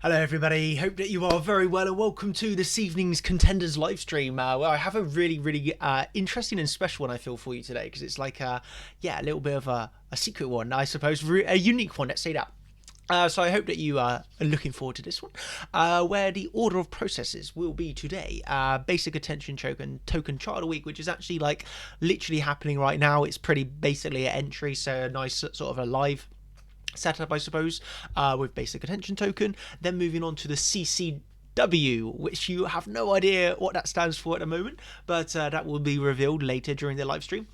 Hello everybody, hope that you are very well and welcome to this evening's Contenders live stream where I have a really interesting and special one I feel for you today because it's like a little bit of a secret one, I suppose, a unique one, let's say that. So I hope that you are looking forward to this one, where the order of processes will be today. Basic attention token chart of the week, which is actually like literally happening right now. It's pretty basically an entry, so a nice sort of a live setup, I suppose, with basic attention token. Then moving on to the CCW, which you have no idea what that stands for at the moment, but that will be revealed later during the live stream.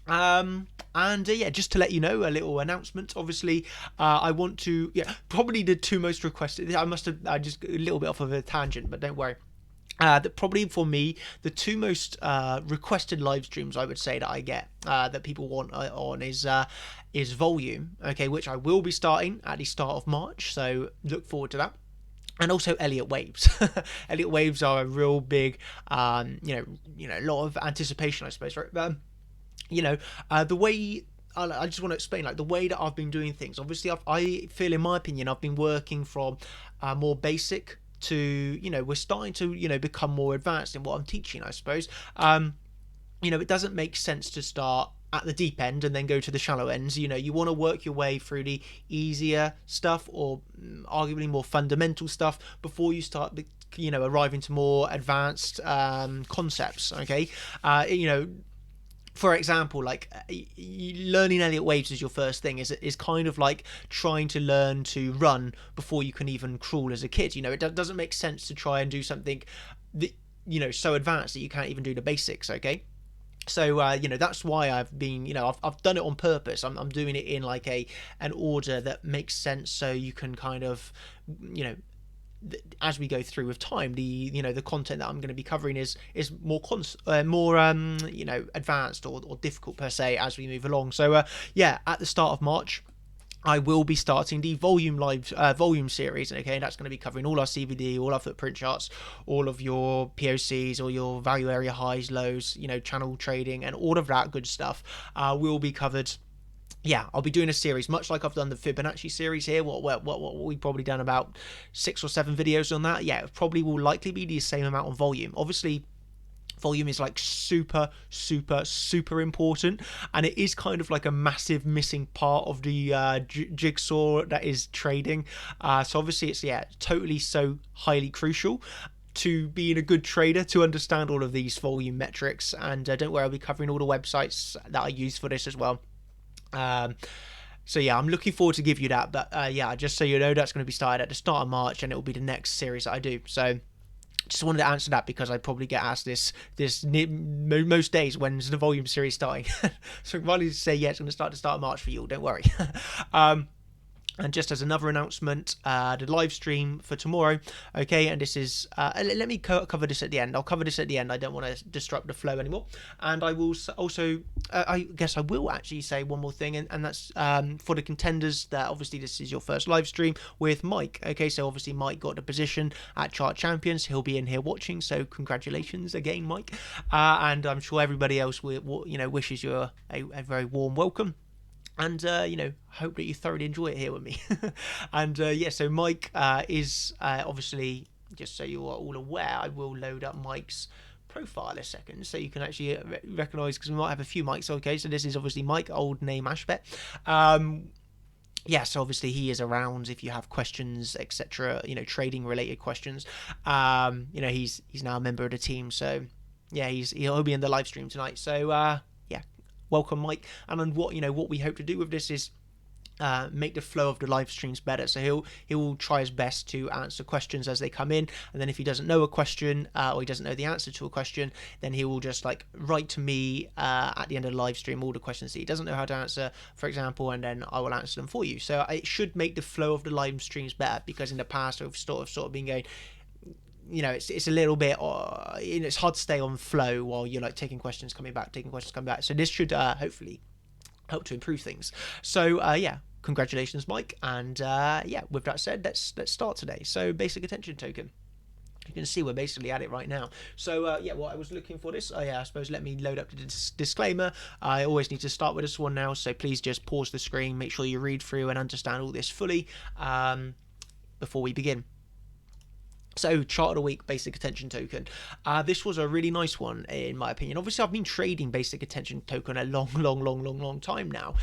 Just to let you know, a little announcement. Obviously, I want to probably the two most requested. I must have just a little bit off of a tangent, but don't worry. That probably for me the two most requested live streams I would say that I get that people want on is volume, okay, which I will be starting at the start of March, so look forward to that. And also Elliott waves. Elliott waves are a real big a lot of anticipation, I suppose, right? The way I just want to explain, like, the way that I've been doing things. Obviously, I feel, in my opinion, I've been working from more basic to, we're starting to, become more advanced in what I'm teaching, I suppose. It doesn't make sense to start at the deep end and then go to the shallow ends. You want to work your way through the easier stuff, or arguably more fundamental stuff, before you start arriving to more advanced concepts, okay? For example, like learning Elliott waves as your first thing is kind of like trying to learn to run before you can even crawl as a kid. It doesn't make sense to try and do something that, so advanced that you can't even do the basics, okay? So that's why I've been, I've done it on purpose. I'm doing it in like an order that makes sense, so you can kind of, as we go through with time, the content that I'm going to be covering is more advanced or difficult per se as we move along. So at the start of March, I will be starting the volume series, okay? That's going to be covering all our CVD, all our footprint charts, all of your POCs, all your value area highs, lows, channel trading, and all of that good stuff will be covered. I'll be doing a series, much like I've done the Fibonacci series here. What we've probably done about 6 or 7 videos on that. It probably will likely be the same amount on volume. Obviously, volume is like super important, and it is kind of like a massive missing part of the jigsaw that is trading. So obviously it's totally so highly crucial to being a good trader to understand all of these volume metrics. And don't worry, I'll be covering all the websites that I use for this as well. I'm looking forward to give you that, but just so you know, that's going to be started at the start of March, and it will be the next series that I do. So just wanted to answer that, because I probably get asked this most days, when's the volume series starting? So rather than say it's going to start of March for you, don't worry. And just as another announcement, the live stream for tomorrow, okay, and this is, let me cover this at the end. I'll cover this at the end. I don't want to disrupt the flow anymore. And I will also, I guess I will actually say one more thing, and that's for the contenders, that obviously this is your first live stream with Mike, okay? So obviously Mike got the position at Chart Champions. He'll be in here watching, so congratulations again, Mike. And I'm sure everybody else wishes you a very warm welcome. And hope that you thoroughly enjoy it here with me. And so Mike is obviously, just so you are all aware, I will load up Mike's profile a second so you can actually recognize, because we might have a few Mikes. Okay, so this is obviously Mike, old name Ashbet. So obviously he is around if you have questions, etc., trading related questions. He's now a member of the team, so he'll be in the live stream tonight. So welcome, Mike. And then what we hope to do with this is make the flow of the live streams better. So he'll try his best to answer questions as they come in, and then if he doesn't know a question or he doesn't know the answer to a question, then he will just write to me at the end of the live stream all the questions that he doesn't know how to answer, for example, and then I will answer them for you. So it should make the flow of the live streams better, because in the past I've sort of been going, it's a little bit, it's hard to stay on flow while you're taking questions, coming back. So this should hopefully help to improve things. So congratulations, Mike. And with that said, let's start today. So basic attention token. You can see we're basically at it right now. So what I was looking for this, I suppose let me load up the disclaimer. I always need to start with this one now, so please just pause the screen, make sure you read through and understand all this fully before we begin. So chart of the week, basic attention token. This was a really nice one in my opinion. Obviously, I've been trading basic attention token a long time now.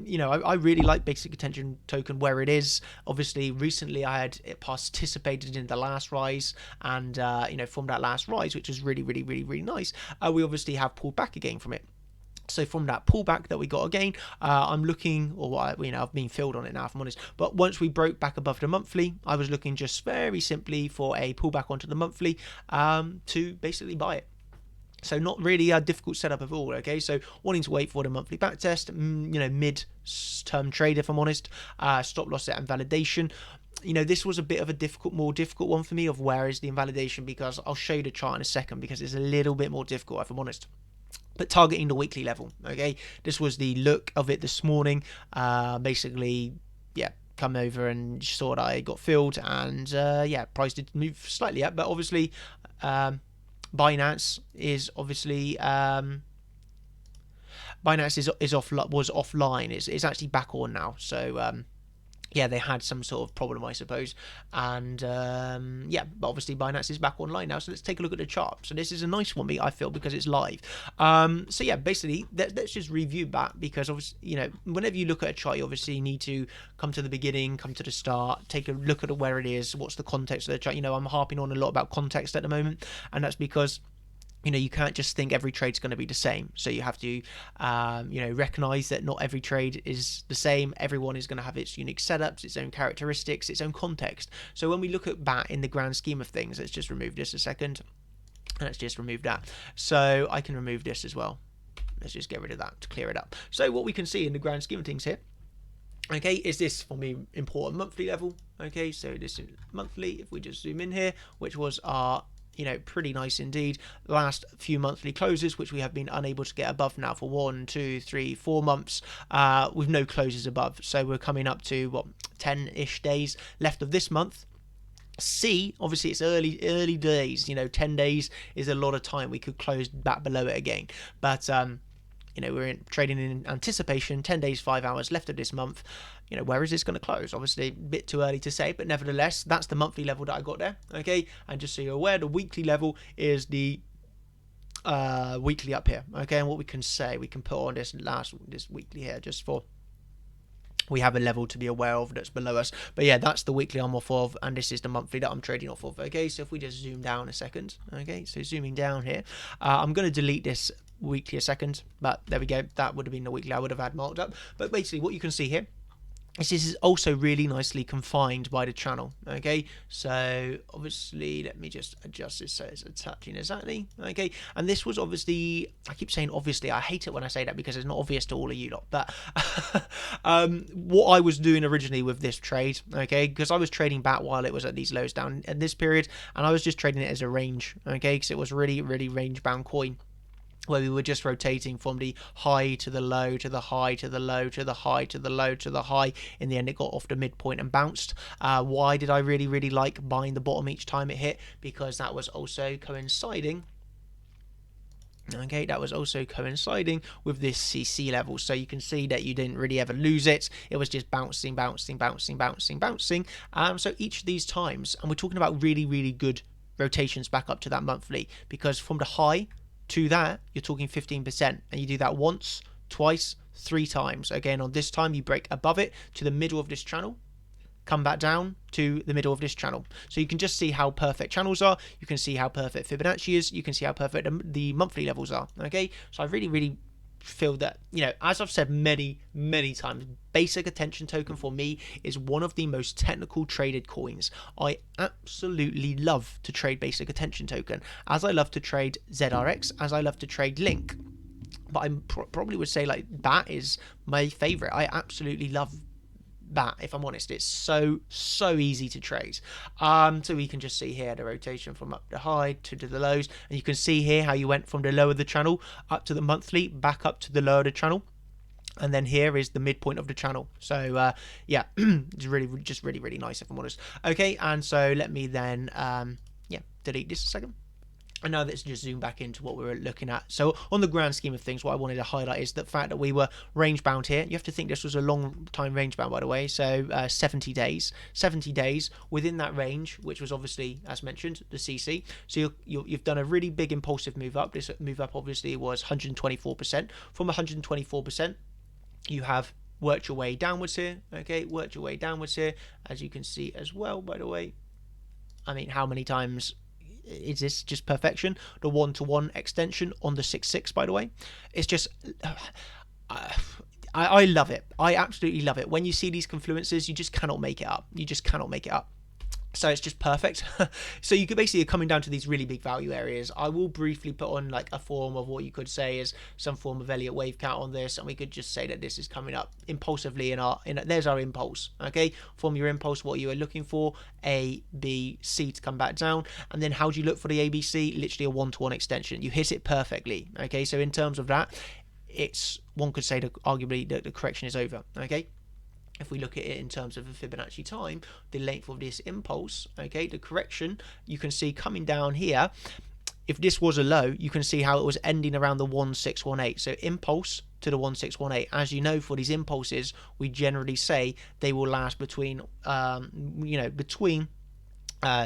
You know, I really like basic attention token where it is. Obviously, recently I had participated in the last rise, and you know, from that last rise, which was really nice. We obviously have pulled back again from it. So from that pullback that we got again, I'm looking, or you know, I've been filled on it now, if I'm honest. But once we broke back above the monthly, I was looking just very simply for a pullback onto the monthly to basically buy it. So not really a difficult setup at all. Okay, so wanting to wait for the monthly backtest, you know, mid-term trade, if I'm honest. Stop loss set and validation. You know, this was a bit of a more difficult one for me of where is the invalidation, because I'll show you the chart in a second because it's a little bit more difficult, if I'm honest. But targeting the weekly level, okay, this was the look of it this morning. Basically, yeah, come over and saw that I got filled, and yeah, price did move slightly up, but obviously Binance is obviously Binance was offline. It's actually back on now, so yeah, they had some sort of problem, I suppose. And yeah, but obviously Binance is back online now. So let's take a look at the chart. So this is a nice one, I feel, because it's live. So yeah, basically, let's just review that, because obviously, you know, whenever you look at a chart, you obviously need to come to the beginning, come to the start, take a look at where it is, what's the context of the chart. You know, I'm harping on a lot about context at the moment, and that's because, you know, you can't just think every trade's going to be the same. So you have to, you know, recognize that not every trade is the same. Everyone is going to have its unique setups, its own characteristics, its own context. So when we look at that in the grand scheme of things, let's just remove this a second. And let's just remove that. So I can remove this as well. Let's just get rid of that to clear it up. So what we can see in the grand scheme of things here, okay, is this for me important monthly level. Okay, so this is monthly. If we just zoom in here, which was our, you know, pretty nice indeed last few monthly closes, which we have been unable to get above now for 1, 2, 3, 4 months with no closes above. So we're coming up to what, 10-ish days left of this month. C, obviously it's early days, you know, 10 days is a lot of time. We could close back below it again, but you know, we're trading in anticipation. 10 days, 5 hours left of this month. You know, where is this going to close? Obviously, a bit too early to say, but nevertheless, that's the monthly level that I got there. Okay, and just so you're aware, the weekly level is the weekly up here. Okay, and what we can say, we can put on this weekly here, just for we have a level to be aware of that's below us. But yeah, that's the weekly I'm off of, and this is the monthly that I'm trading off of. Okay, so if we just zoom down a second, okay, so zooming down here, I'm going to delete this weekly a second, but there we go, that would have been the weekly I would have had marked up. But basically what you can see here, this is also really nicely confined by the channel. Okay, so obviously let me just adjust this so it's attaching exactly. Okay, and this was obviously, I keep saying obviously, I hate it when I say that because it's not obvious to all of you lot, but what I was doing originally with this trade, okay, because I was trading back while it was at these lows down in this period, and I was just trading it as a range, okay, because it was really range bound coin, where we were just rotating from the high to the low to the high to the low to the high to the low to the high. In the end, it got off the midpoint and bounced. Why did I really like buying the bottom each time it hit? Because that was also coinciding. Okay, that was also coinciding with this CC level, so you can see that you didn't really ever lose it. It was just bouncing. So each of these times, and we're talking about really good rotations back up to that monthly, because from the high to that, you're talking 15%, and you do that once, twice, 3 times. Again, on this time, you break above it to the middle of this channel, come back down to the middle of this channel. So you can just see how perfect channels are. You can see how perfect Fibonacci is. You can see how perfect the monthly levels are. Okay, so I really feel that, you know, as I've said many times, basic attention token for me is one of the most technical traded coins. I absolutely love to trade basic attention token, as I love to trade ZRX, as I love to trade Link, but I probably would say like that is my favorite. I absolutely love that, if I'm honest. It's so easy to trade. So we can just see here the rotation from up the high to the lows, and you can see here how you went from the low of the channel up to the monthly, back up to the low of the channel, and then here is the midpoint of the channel. So yeah, it's really nice, if I'm honest. Okay, and so let me then yeah, delete this a second. And now let's just zoom back into what we were looking at. So on the grand scheme of things, what I wanted to highlight is the fact that we were range bound here. You have to think this was a long time range bound, by the way. So 70 days. 70 days within that range, which was obviously, as mentioned, the CC. So you've done a really big impulsive move up. This move up obviously was 124%. From 124%, you have worked your way downwards here. Okay, worked your way downwards here, as you can see as well, by the way. I mean, how many times is this just perfection? The 1-to-1 extension on the 6-6, by the way, it's just I love it. I absolutely love it. When you see these confluences, you just cannot make it up. You just cannot make it up. So it's just perfect. So you could basically coming down to these really big value areas. I will briefly put on like a form of what you could say is some form of Elliott wave count on this, and we could just say that this is coming up impulsively there's our impulse. Okay, from your impulse, what you are looking for, A, B, C to come back down, and then how do you look for the ABC? Literally a 1-to-1 extension. You hit it perfectly. Okay, so in terms of that, one could say that arguably the correction is over. Okay. If we look at it in terms of a Fibonacci time, the length of this impulse, okay, the correction, you can see coming down here, if this was a low, you can see how it was ending around the 1618. So impulse to the 1618. As you know, for these impulses, we generally say they will last between,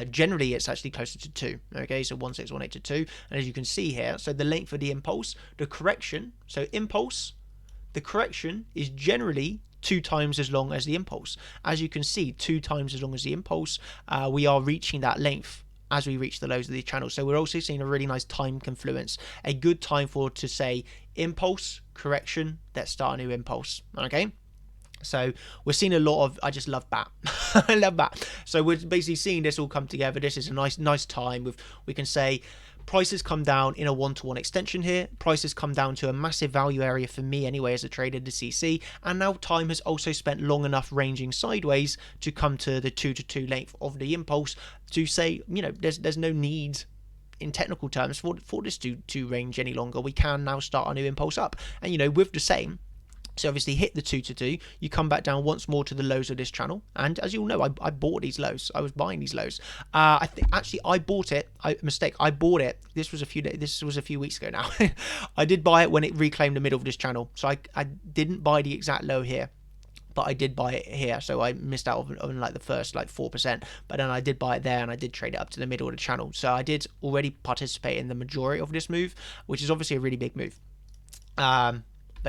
generally it's actually closer to 2. Okay, so 1618 to 2. And as you can see here, so the length of the impulse, the correction, so impulse, the correction is generally 2 times as long as the impulse. As you can see, 2 times as long as the impulse, we are reaching that length as we reach the lows of the channel. So we're also seeing a really nice time confluence, a good time to say impulse, correction, let's start a new impulse. Okay. So we're seeing a lot of, I just love that. I love that. So we're basically seeing this all come together. This is a nice time. We can say prices come down in a 1-to-1 extension here. Prices come down to a massive value area for me anyway as a trader, the CC. And now time has also spent long enough ranging sideways to come to the 2-to-2 length of the impulse to say, there's no need in technical terms for this to range any longer. We can now start a new impulse up. And with the same, so obviously hit the 2-to-2, you come back down once more to the lows of this channel, and as you all know, I bought these lows. I was buying these lows. I think actually I bought it. I bought it. This was a few weeks ago now. I did buy it when it reclaimed the middle of this channel. So I didn't buy the exact low here, but I did buy it here. So I missed out on like the first like 4%, but then I did buy it there and I did trade it up to the middle of the channel. So I did already participate in the majority of this move, which is obviously a really big move. But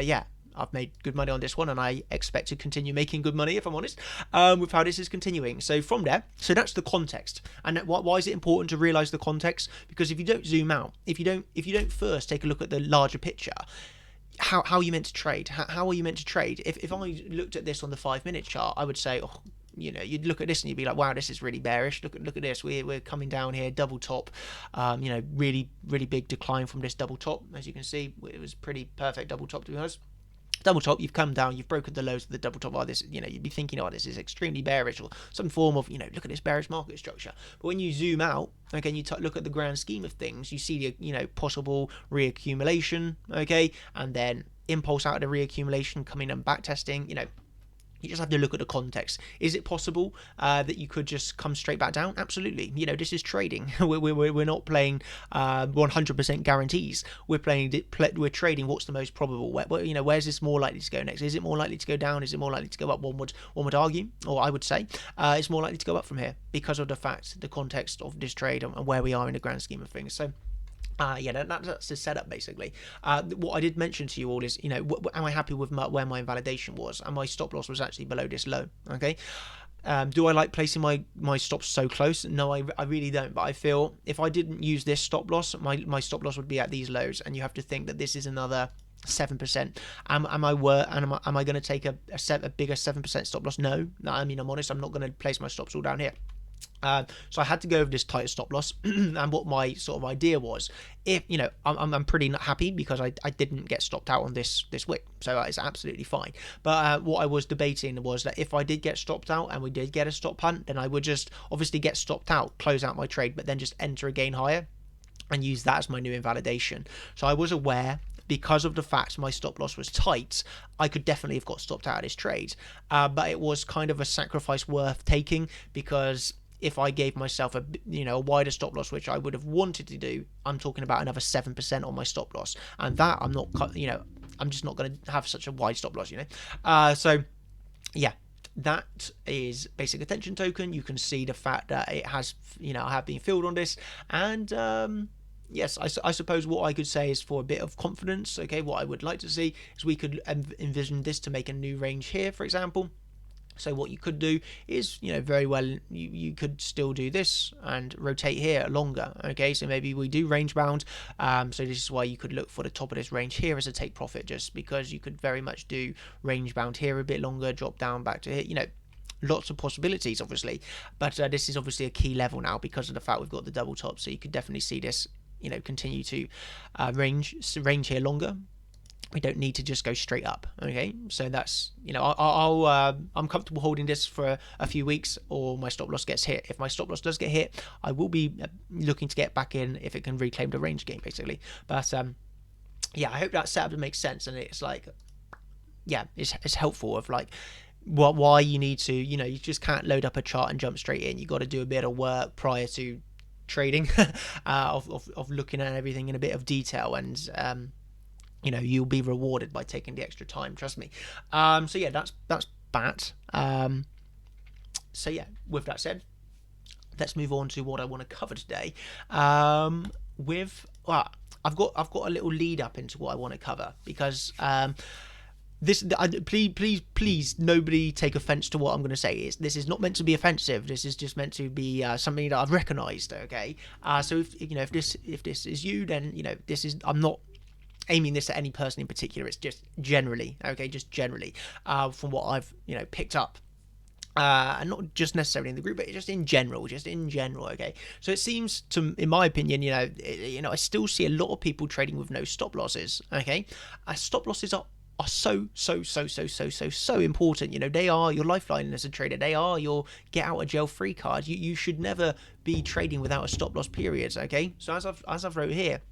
yeah, I've made good money on this one, and I expect to continue making good money, if I'm honest, with how this is continuing. So from there, so that's the context. And why is it important to realize the context? Because if you don't zoom out, if you don't first take a look at the larger picture, how are you meant to trade? How are you meant to trade? If I looked at this on the 5-minute chart, I would say, you'd look at this and you'd be like, wow, this is really bearish. Look at this. We're coming down here, double top. Really big decline from this double top. As you can see, it was pretty perfect double top, to be honest. Double top, you've come down, you've broken the lows of the double top. This, you'd be thinking, this is extremely bearish, or some form of, look at this bearish market structure. But when you zoom out, okay, and you look at the grand scheme of things, you see the, possible reaccumulation, okay, and then impulse out of the reaccumulation, coming and back testing, you just have to look at the context. Is it possible that you could just come straight back down? Absolutely. This is trading. We're not playing 100% guarantees. We're trading what's the most probable. Where's this more likely to go next? Is it more likely to go down? Is it more likely to go up? One would argue, or I would say, it's more likely to go up from here because of the context of this trade and where we are in the grand scheme of things. So that's the setup basically. What I did mention to you all is, am I happy with where my invalidation was? And my stop loss was actually below this low. Okay. Do I like placing my stops so close? No, I really don't. But I feel if I didn't use this stop loss, my stop loss would be at these lows. And you have to think that this is another 7%. Am I going to take a bigger 7% stop loss? No. I'm honest. I'm not going to place my stops all down here. So I had to go over this tighter stop loss. And what my sort of idea was, if I'm pretty not happy because I didn't get stopped out on this wick, so it's absolutely fine. But what I was debating was that if I did get stopped out and we did get a stop hunt, then I would just obviously get stopped out, close out my trade, but then just enter again higher and use that as my new invalidation. So I was aware, because of the fact my stop loss was tight, I could definitely have got stopped out of this trade. But it was kind of a sacrifice worth taking, because if I gave myself a wider stop loss, which I would have wanted to do, I'm talking about another 7% on my stop loss, and that I'm not, I'm just not going to have such a wide stop loss, so yeah, that is basic attention token. You can see the fact that it has, I have been filled on this, and yes, I suppose what I could say is for a bit of confidence, okay, what I would like to see is we could envision this to make a new range here, for example. So what you could do is, very well, you could still do this and rotate here longer, okay? So maybe we do range bound. So this is why you could look for the top of this range here as a take profit, just because you could very much do range bound here a bit longer, drop down back to here, lots of possibilities, obviously. But this is obviously a key level now because of the fact we've got the double top. So you could definitely see this, continue to range here longer. We don't need to just go straight up, okay? So that's, I'm comfortable holding this for a few weeks, or my stop loss gets hit. If my stop loss does get hit, I will be looking to get back in if it can reclaim the range gain, basically. But yeah, I hope that setup makes sense, and it's like, yeah, it's helpful of like why you need to, you just can't load up a chart and jump straight in. You got to do a bit of work prior to trading, of looking at everything in a bit of detail, and you'll be rewarded by taking the extra time, trust me. So yeah, that's that. So yeah, with that said, let's move on to what I want to cover today. I've got a little lead up into what I want to cover, because please nobody take offense to what I'm going to say. This is not meant to be offensive. This is just meant to be something that I've recognized, okay? So if this is you, then I'm not aiming this at any person in particular. It's just generally, okay, just generally, from what I've picked up, and not just necessarily in the group, but just in general, okay. So it seems to, in my opinion, I still see a lot of people trading with no stop losses, okay. Stop losses are so important. They are your lifeline as a trader. They are your get out of jail free card. You should never be trading without a stop loss period, okay. So as I've wrote here,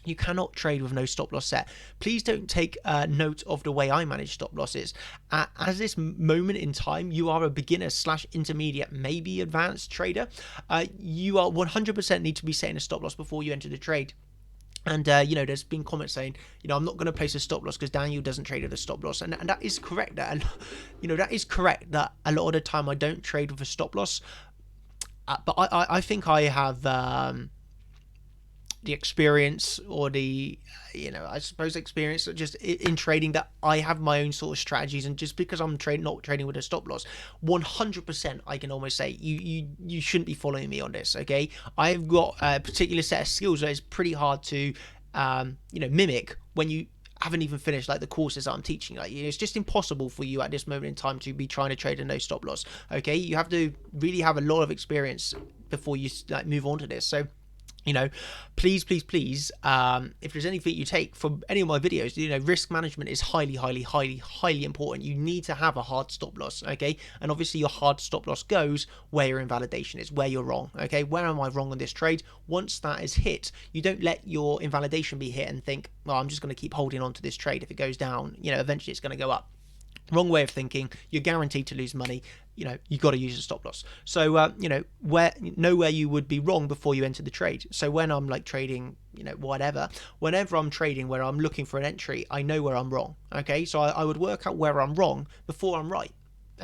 you cannot trade with no stop loss set. Please don't take note of the way I manage stop losses. At this moment in time, you are a beginner / intermediate, maybe advanced trader. You are 100% need to be setting a stop loss before you enter the trade. And, there's been comments saying, I'm not going to place a stop loss because Daniel doesn't trade with a stop loss. And that is correct. That is correct that a lot of the time I don't trade with a stop loss. But I think I have the experience, or the I suppose experience just in trading, that I have my own sort of strategies, and just because I'm not trading with a stop loss, 100% I can almost say you shouldn't be following me on this, okay. I've got a particular set of skills that is pretty hard to mimic when you haven't even finished like the courses that I'm teaching. Like, it's just impossible for you at this moment in time to be trying to trade a no stop loss, okay. You have to really have a lot of experience before you move on to this. So please, if there's anything you take from any of my videos, risk management is highly important. You need to have a hard stop loss, okay? And obviously your hard stop loss goes where your invalidation is, where you're wrong, okay? Where am I wrong on this trade? Once that is hit, you don't let your invalidation be hit and think, well, I'm just going to keep holding on to this trade. If it goes down, eventually it's going to go up. Wrong way of thinking. You're guaranteed to lose money. You got to use a stop loss. So know where you would be wrong before you enter the trade. So when I'm like trading, whenever I'm trading where I'm looking for an entry, I know where I'm wrong, okay. So I would work out where I'm wrong before I'm right,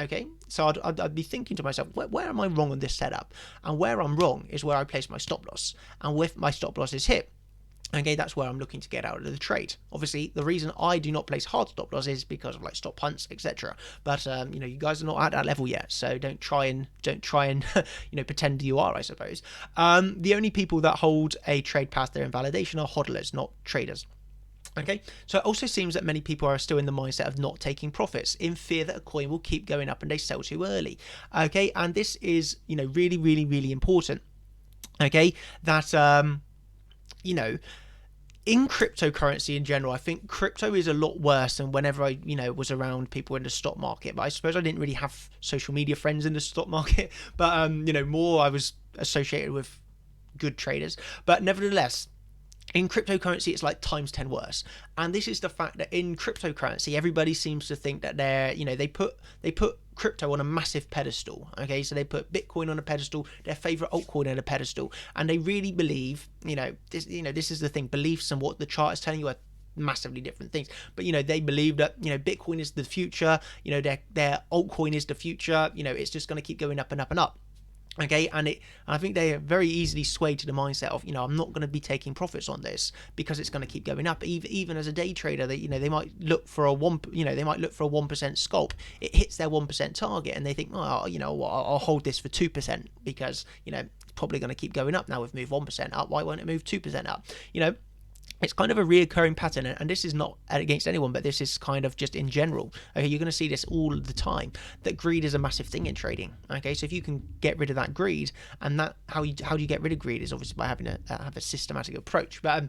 okay. So I'd be thinking to myself, where am I wrong on this setup? And where I'm wrong is where I place my stop loss, and if my stop loss is hit, okay, that's where I'm looking to get out of the trade. Obviously, the reason I do not place hard stop loss is because of like stop hunts, etc. But you guys are not at that level yet, so don't try and pretend you are, I suppose. The only people that hold a trade past their invalidation are hodlers, not traders. Okay, so it also seems that many people are still in the mindset of not taking profits in fear that a coin will keep going up and they sell too early. Okay, and this is really important. Okay, that in cryptocurrency in general, I think crypto is a lot worse than whenever I, was around people in the stock market. But I suppose I didn't really have social media friends in the stock market. But, more I was associated with good traders. But nevertheless, in cryptocurrency, it's like times 10 worse. And this is the fact that in cryptocurrency, everybody seems to think that they're, they put crypto on a massive pedestal. Okay, so they put Bitcoin on a pedestal, their favorite altcoin on a pedestal, and they really believe, this is the thing, beliefs and what the chart is telling you are massively different things. But they believe that Bitcoin is the future, their altcoin is the future, it's just going to keep going up and up and up. Okay, and I think they are very easily swayed to the mindset of, I'm not going to be taking profits on this because it's going to keep going up. Even as a day trader, they might look for a 1% scalp. It hits their 1% target, and they think, I'll hold this for 2% because it's probably going to keep going up. Now we've moved 1% up. Why won't it move 2% up? It's kind of a reoccurring pattern, and this is not against anyone, but this is kind of just in general. Okay, you're going to see this all the time, that greed is a massive thing in trading. Okay, so if you can get rid of that greed, and that how do you get rid of greed is obviously by having have a systematic approach. But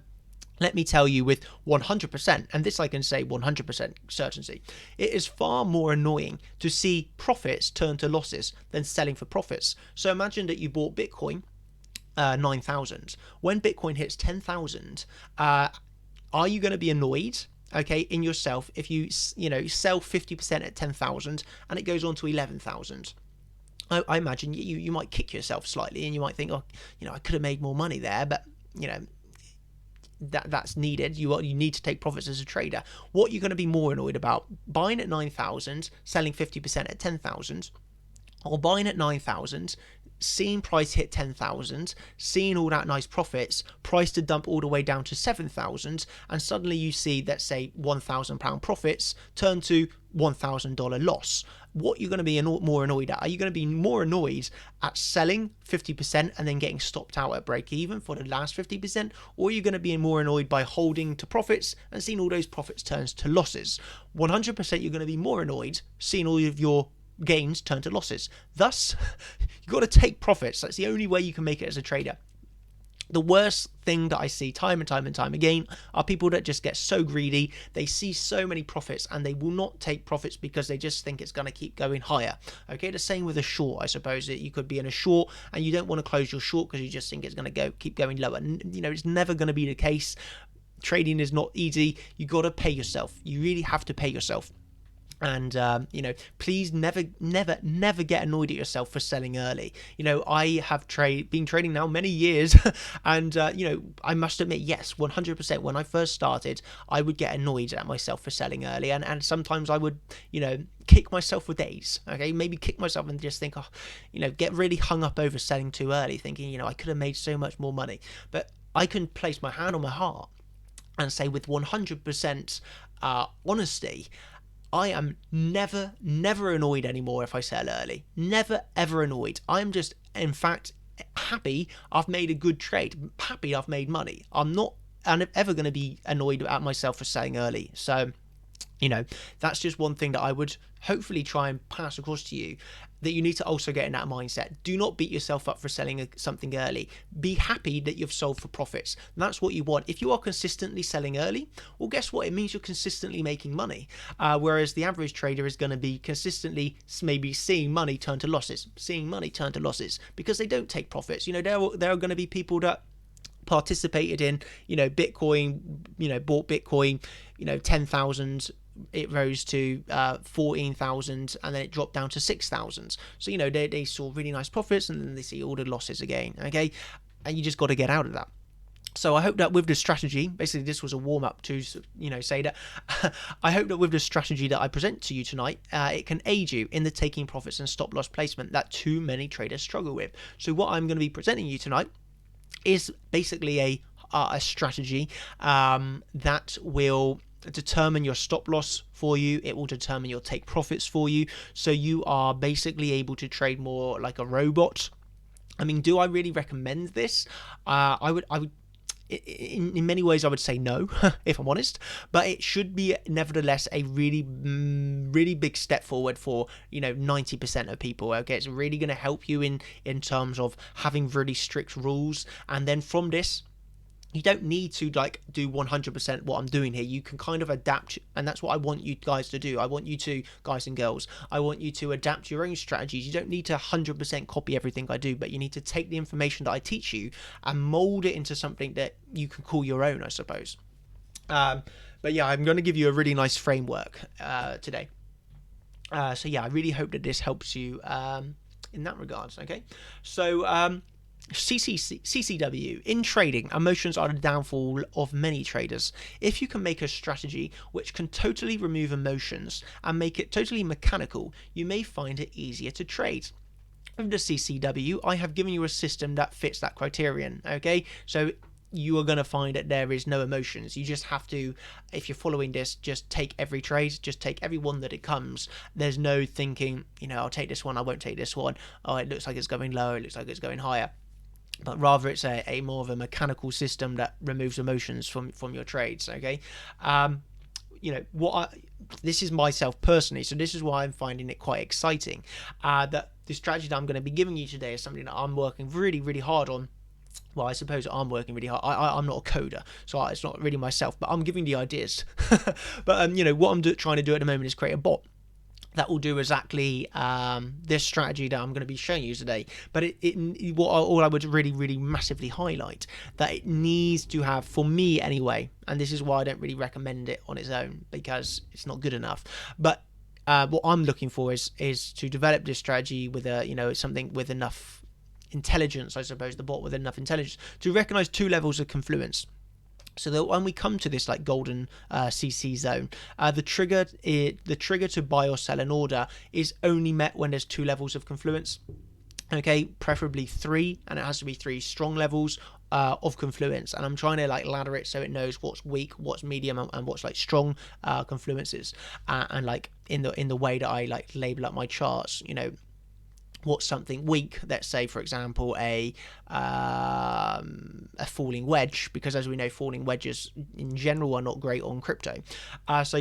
let me tell you with 100%, and this I can say 100% certainty, it is far more annoying to see profits turn to losses than selling for profits. So imagine that you bought Bitcoin 9,000. When Bitcoin hits 10,000, are you going to be annoyed, okay, in yourself if you sell 50% at 10,000 and it goes on to 11,000? I imagine you might kick yourself slightly, and you might think, I could have made more money there, but that's needed. You need to take profits as a trader. What you're going to be more annoyed about, buying at 9,000, selling 50% at 10,000, or buying at 9,000, seeing price hit 10,000, seeing all that nice profits, price to dump all the way down to 7,000, and suddenly you see, let's say, £1,000 profits turn to $1,000 loss. What you're going to be more annoyed at? Are you going to be more annoyed at selling 50% and then getting stopped out at break even for the last 50%? Or are you going to be more annoyed by holding to profits and seeing all those profits turn to losses? 100% you're going to be more annoyed seeing all of your gains turn to losses. Thus, you've got to take profits. That's the only way you can make it as a trader. The worst thing that I see time and time again are people that just get so greedy. They see so many profits and they will not take profits because they just think it's going to keep going higher. Okay, the same with a short, I suppose. You could be in a short and you don't want to close your short because you just think it's going to keep going lower. It's never going to be the case. Trading is not easy. You got to pay yourself. You really have to pay yourself. And please never get annoyed at yourself for selling early. I have been trading now many years, and I must admit, yes, 100%. When I first started, I would get annoyed at myself for selling early, and sometimes I would kick myself for days. Okay, maybe kick myself and just think, get really hung up over selling too early, thinking I could have made so much more money. But I can place my hand on my heart and say with 100% honesty, I am never annoyed anymore if I sell early. Never, ever annoyed. I'm just, in fact, happy I've made a good trade. Happy I've made money. I'm not ever going to be annoyed at myself for selling early. So, that's just one thing that I would hopefully try and pass across to you, that you need to also get in that mindset. Do not beat yourself up for selling something early. Be happy that you've sold for profits. That's what you want. If you are consistently selling early, well, guess what? It means you're consistently making money. Whereas the average trader is going to be consistently maybe seeing money turn to losses, because they don't take profits. There are going to be people that participated in, Bitcoin, bought Bitcoin, 10,000, it rose to 14,000, and then it dropped down to 6,000. So they saw really nice profits, and then they see all the losses again. Okay, and you just got to get out of that. So I hope that with the strategy, basically this was a warm up to say that I hope that with the strategy that I present to you tonight, it can aid you in the taking profits and stop loss placement that too many traders struggle with. So what I'm going to be presenting you tonight is basically a strategy that will determine your stop loss for you. It will determine your take profits for you, so you are basically able to trade more like a robot. I mean, do I really recommend this? I would in many ways I would say no, if I'm honest, but it should be nevertheless a really big step forward for 90% of people. Okay, it's really going to help you in terms of having really strict rules, and then from this you don't need to do 100% what I'm doing here. You can kind of adapt, and that's what I want you guys to do. I want you to, guys and girls, I want you to adapt your own strategies. You don't need to 100% copy everything I do, but you need to take the information that I teach you and mold it into something that you can call your own, I suppose. But yeah, I'm going to give you a really nice framework today. So yeah, I really hope that this helps you in that regards. Okay, so CCW, in trading, emotions are the downfall of many traders. If you can make a strategy which can totally remove emotions and make it totally mechanical, you may find it easier to trade. With the CCW, I have given you a system that fits that criterion. Okay, so you are going to find that there is no emotions. You just have to, if you're following this, just take every trade, just take every one that it comes. There's no thinking, I'll take this one, I won't take this one. Oh, it looks like it's going lower, it looks like it's going higher. But rather it's a more of a mechanical system that removes emotions from your trades. Okay, this is myself personally, so this is why I'm finding it quite exciting. That the strategy that I'm going to be giving you today is something that I'm working really, really hard on. Well, I suppose I'm working really hard. I'm not a coder, so it's not really myself, but I'm giving the ideas. But what I'm trying to do at the moment is create a bot that will do exactly this strategy that I'm going to be showing you today. But all I would really, really massively highlight that it needs to have, for me anyway, and this is why I don't really recommend it on its own, because it's not good enough. But what I'm looking for is to develop this strategy with something with enough intelligence, I suppose, the bot with enough intelligence to recognize two levels of confluence. So that when we come to this like golden CC zone, the trigger to buy or sell an order is only met when there's two levels of confluence. Okay, preferably three, and it has to be three strong levels of confluence. And I'm trying to like ladder it so it knows what's weak, what's medium, and what's like strong confluences. And like in the way that I like label up my charts, what's something weak. Let's say, for example, a falling wedge, because as we know, falling wedges in general are not great on crypto. So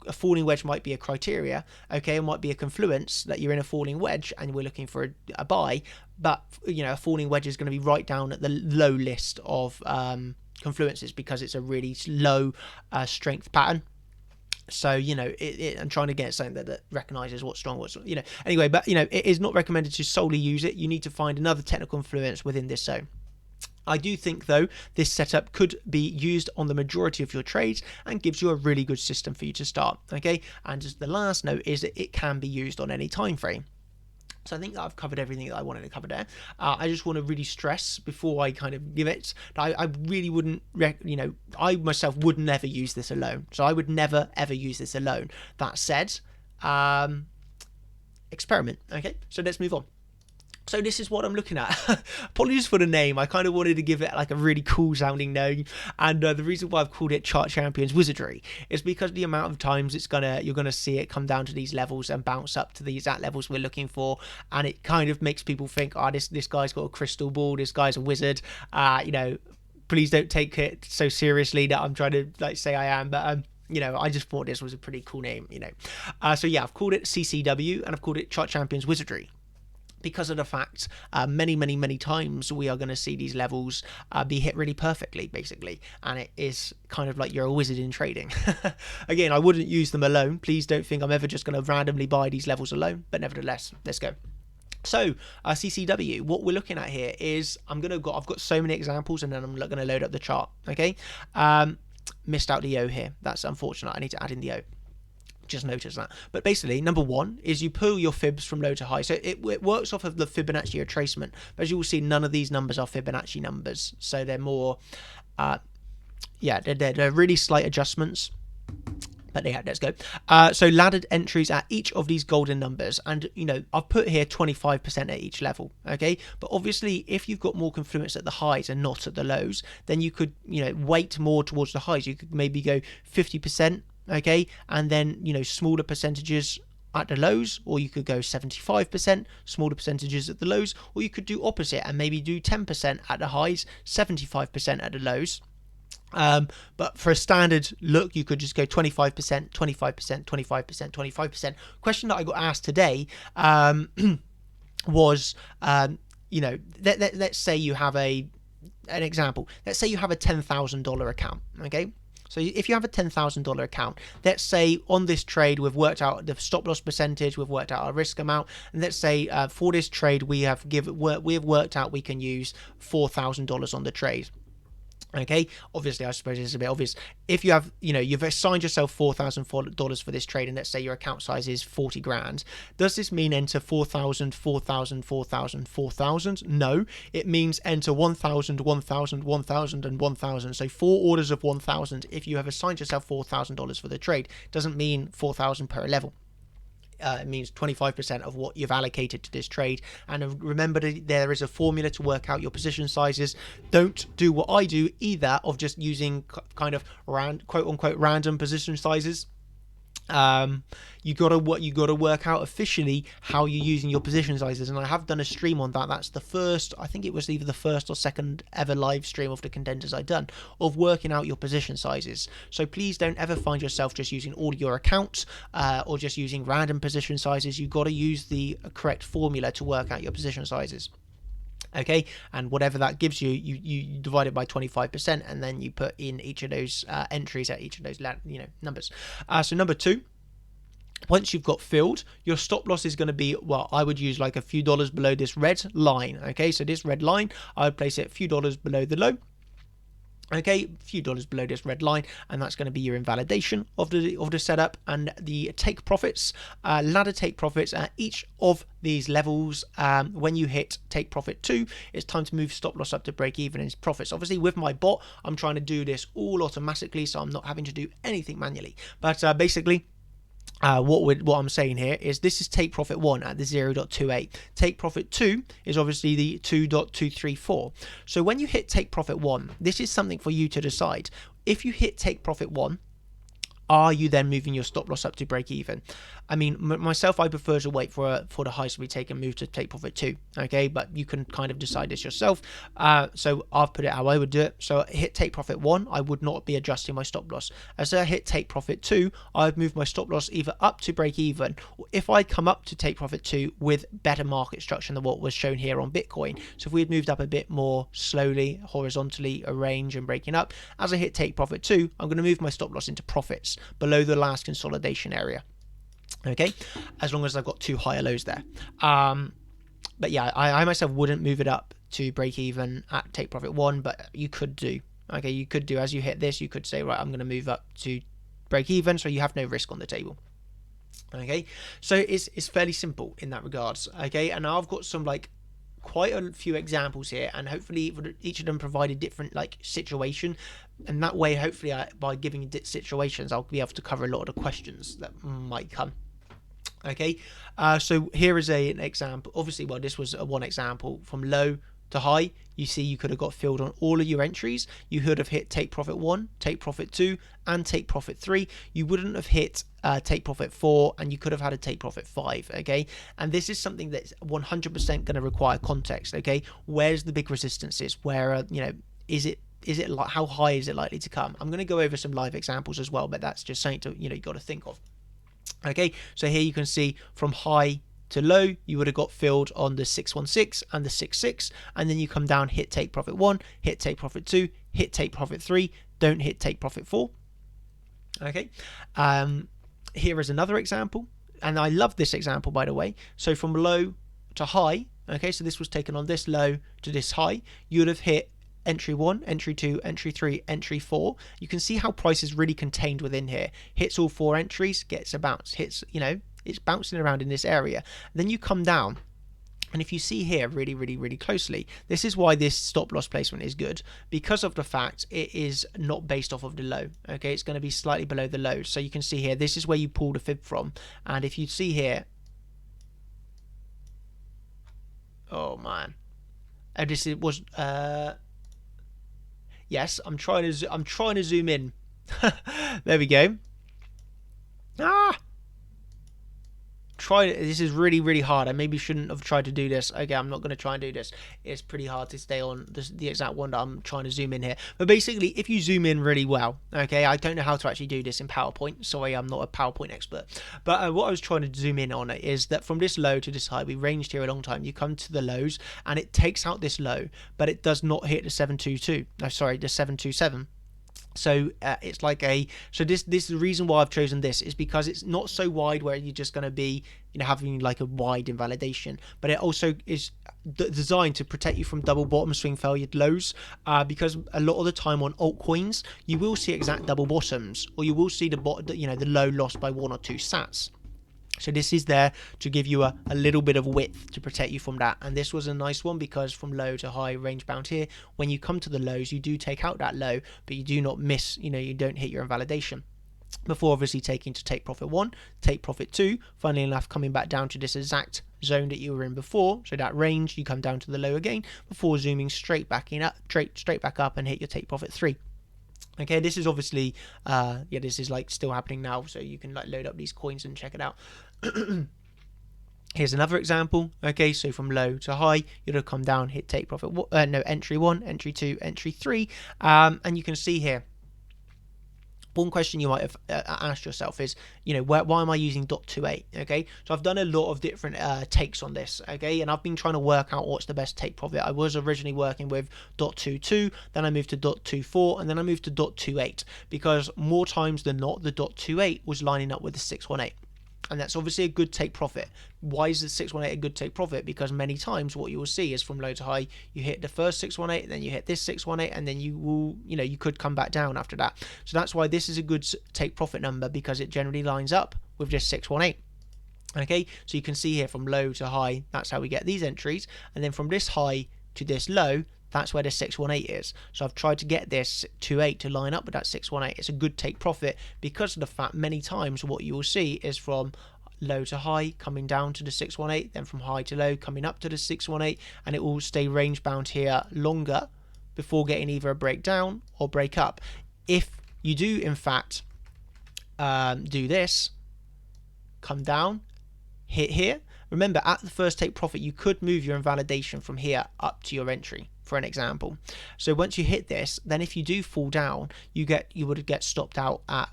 a falling wedge might be a criteria. Okay, it might be a confluence that you're in a falling wedge and we're looking for a buy, but a falling wedge is going to be right down at the low list of confluences because it's a really low strength pattern. So I'm trying to get something that recognizes what's strong, what's anyway. But it is not recommended to solely use it. You need to find another technical influence within this zone. I do think though this setup could be used on the majority of your trades and gives you a really good system for you to start. Okay, and just the last note is that it can be used on any time frame. So I think that I've covered everything that I wanted to cover there. I just want to really stress before I kind of give it that I really wouldn't, I myself would never use this alone. So I would never ever use this alone. That said, experiment. Okay, so let's move on. So this is what I'm looking at. Apologies for the name. I kind of wanted to give it like a really cool sounding name, and the reason why I've called it Chart Champions Wizardry is because the amount of times you're gonna see it come down to these levels and bounce up to these levels we're looking for, and it kind of makes people think, this guy's got a crystal ball, this guy's a wizard. Please don't take it so seriously that I'm trying to like say I am, but I just thought this was a pretty cool name, So yeah, I've called it CCW and I've called it Chart Champions Wizardry, because of the fact many times we are going to see these levels be hit really perfectly, basically, and it is kind of like you're a wizard in trading. Again, I wouldn't use them alone. Please don't think I'm ever just going to randomly buy these levels alone, but nevertheless, let's go. So CCW, what we're looking at here is I've got so many examples, and then I'm going to load up the chart. Okay, missed out the O here. That's unfortunate. I need to add in the O. Just notice that. But basically, number one is you pull your fibs from low to high. So it works off of the Fibonacci retracement. But as you will see, none of these numbers are Fibonacci numbers. So they're more, they're really slight adjustments. But yeah, let's go. So laddered entries at each of these golden numbers. And, I've put here 25% at each level. Okay. But obviously, if you've got more confluence at the highs and not at the lows, then you could, weight more towards the highs. You could maybe go 50%. Okay, and then smaller percentages at the lows, or you could go 75%, smaller percentages at the lows, or you could do opposite and maybe do 10% at the highs, 75% at the lows. But for a standard look, you could just go 25%, 25%, 25%, 25%. Question that I got asked today was, let's say you have an example. Let's say you have a $10,000 account. Okay. So if you have a $10,000 account, let's say on this trade we've worked out the stop loss percentage, we've worked out our risk amount, and let's say for this trade we have worked out we can use $4,000 on the trade. Okay, obviously, I suppose it's a bit obvious. If you have, you've assigned yourself $4,000 for this trade, and let's say your account size is 40 grand, does this mean enter 4,000, 4,000, 4,000, 4,000? No, it means enter 1,000, 1,000, 1,000, and 1,000. So 4 orders of 1,000. If you have assigned yourself $4,000 for the trade, doesn't mean 4,000 per level. It means 25% of what you've allocated to this trade. And remember, there is a formula to work out your position sizes. Don't do what I do either, of just using kind of quote unquote random position sizes. You gotta work out officially how you're using your position sizes, and I have done a stream on that. That's the first, I think it was either the first or second ever live stream of the contenders I've done, of working out your position sizes. So please don't ever find yourself just using all your accounts or just using random position sizes. You've got to use the correct formula to work out your position sizes. Okay, and whatever that gives you, you divide it by 25%, and then you put in each of those entries at each of those numbers. So number 2, once you've got filled, your stop loss is going to be, well, I would use like a few dollars below this red line. Okay, so this red line, I would place it a few dollars below the low. Okay, a few dollars below this red line, and that's going to be your invalidation of the setup. And the take profits, ladder take profits at each of these levels. When you hit take profit 2, it's time to move stop loss up to break even in profits. Obviously, with my bot, I'm trying to do this all automatically, so I'm not having to do anything manually. But basically, what I'm saying here is this is take profit 1 at the 0.28. Take profit 2 is obviously the 2.234. So when you hit take profit 1, this is something for you to decide. If you hit take profit 1, are you then moving your stop loss up to break even? I mean, myself, I prefer to wait for the highs to be taken, move to take profit 2. Okay, but you can kind of decide this yourself. So I've put it how I would do it. So hit take profit 1, I would not be adjusting my stop loss. As I hit take profit 2, I would move my stop loss either up to break even, or if I come up to take profit 2 with better market structure than what was shown here on Bitcoin. So if we had moved up a bit more slowly, horizontally, a range and breaking up, as I hit take profit 2, I'm going to move my stop loss into profits below the last consolidation area. Okay, as long as I've got 2 higher lows there. But yeah, I myself wouldn't move it up to break even at take profit 1, but you could do. Okay, you could do, as you hit this, you could say, right, I'm going to move up to break even, so you have no risk on the table. Okay, so it's fairly simple in that regards. Okay, and I've got some quite a few examples here, and hopefully each of them provide a different situation, and that way hopefully by giving situations I'll be able to cover a lot of the questions that might come. Okay, so here is an example. Obviously, well, this was one example from low to high. You see, you could have got filled on all of your entries. You could have hit take profit 1, take profit 2, and take profit 3. You wouldn't have hit take profit 4, and you could have had a take profit 5. Okay, and this is something that's 100% going to require context. Okay, where's the big resistances? Where is it like, how high is it likely to come? I'm going to go over some live examples as well, but that's just something to you got to think of. Okay, so here you can see from high to low, you would have got filled on the 616 and the 66, and then you come down, hit take profit 1, hit take profit 2, hit take profit 3, don't hit take profit 4. Okay, here is another example, and I love this example, by the way. So from low to high, okay, so this was taken on this low to this high, you would have hit entry 1, entry 2, entry 3, entry 4. You can see how price is really contained within here. Hits all 4 entries, gets a bounce, hits, it's bouncing around in this area. Then you come down, and if you see here really closely, this is why this stop loss placement is good, because of the fact it is not based off of the low. Okay, it's going to be slightly below the low. So you can see here, this is where you pull the fib from, and if you see here, oh man, this was yes, I'm trying to zoom in. There we go. This is really hard. I maybe shouldn't have tried to do this. Okay, I'm not going to try and do this. It's pretty hard to stay on the exact one that I'm trying to zoom in here. But basically, if you zoom in really well, okay, I don't know how to actually do this in PowerPoint. Sorry, I'm not a PowerPoint expert. But what I was trying to zoom in on it is that from this low to this high, we ranged here a long time. You come to the lows, and it takes out this low, but it does not hit the 722. No, sorry, the 727. So it's like this is the reason why I've chosen this, is because it's not so wide where you're just going to be, having like a wide invalidation, but it also is designed to protect you from double bottom swing failure lows, because a lot of the time on altcoins you will see exact double bottoms, or you will see the low lost by 1 or 2 sats. So this is there to give you a little bit of width to protect you from that. And this was a nice one, because from low to high range bound here, when you come to the lows, you do take out that low, but you do not miss, you don't hit your invalidation. Before obviously taking to take profit 1, take profit 2, funnily enough coming back down to this exact zone that you were in before. So that range, you come down to the low again before zooming straight back up and hit your take profit 3. Okay, this is obviously this is like still happening now, so you can like load up these coins and check it out. Here's another example. Okay, so from low to high, you'd have come down, hit take profit entry 1, entry 2, entry 3, and you can see here, one question you might have asked yourself is, why am I using .28? Okay, so I've done a lot of different takes on this. Okay, and I've been trying to work out what's the best take profit. I was originally working with .22, then I moved to .24, and then I moved to .28, because more times than not, the .28 was lining up with the 618. And that's obviously a good take profit. Why is the 618 a good take profit? Because many times what you will see is from low to high, you hit the first 618, then you hit this 618, and then you will, you could come back down after that. So that's why this is a good take profit number, because it generally lines up with just 618. Okay, so you can see here from low to high, that's how we get these entries. And then from this high to this low, that's where the 618 is. So I've tried to get this 28 to line up with that 618. It's a good take profit, because of the fact many times what you will see is from low to high coming down to the 618, then from high to low coming up to the 618, and it will stay range bound here longer before getting either a breakdown or break up. If you do in fact do this, come down, hit here, remember at the first take profit you could move your invalidation from here up to your entry, for an example. So once you hit this, then if you do fall down, you would get stopped out at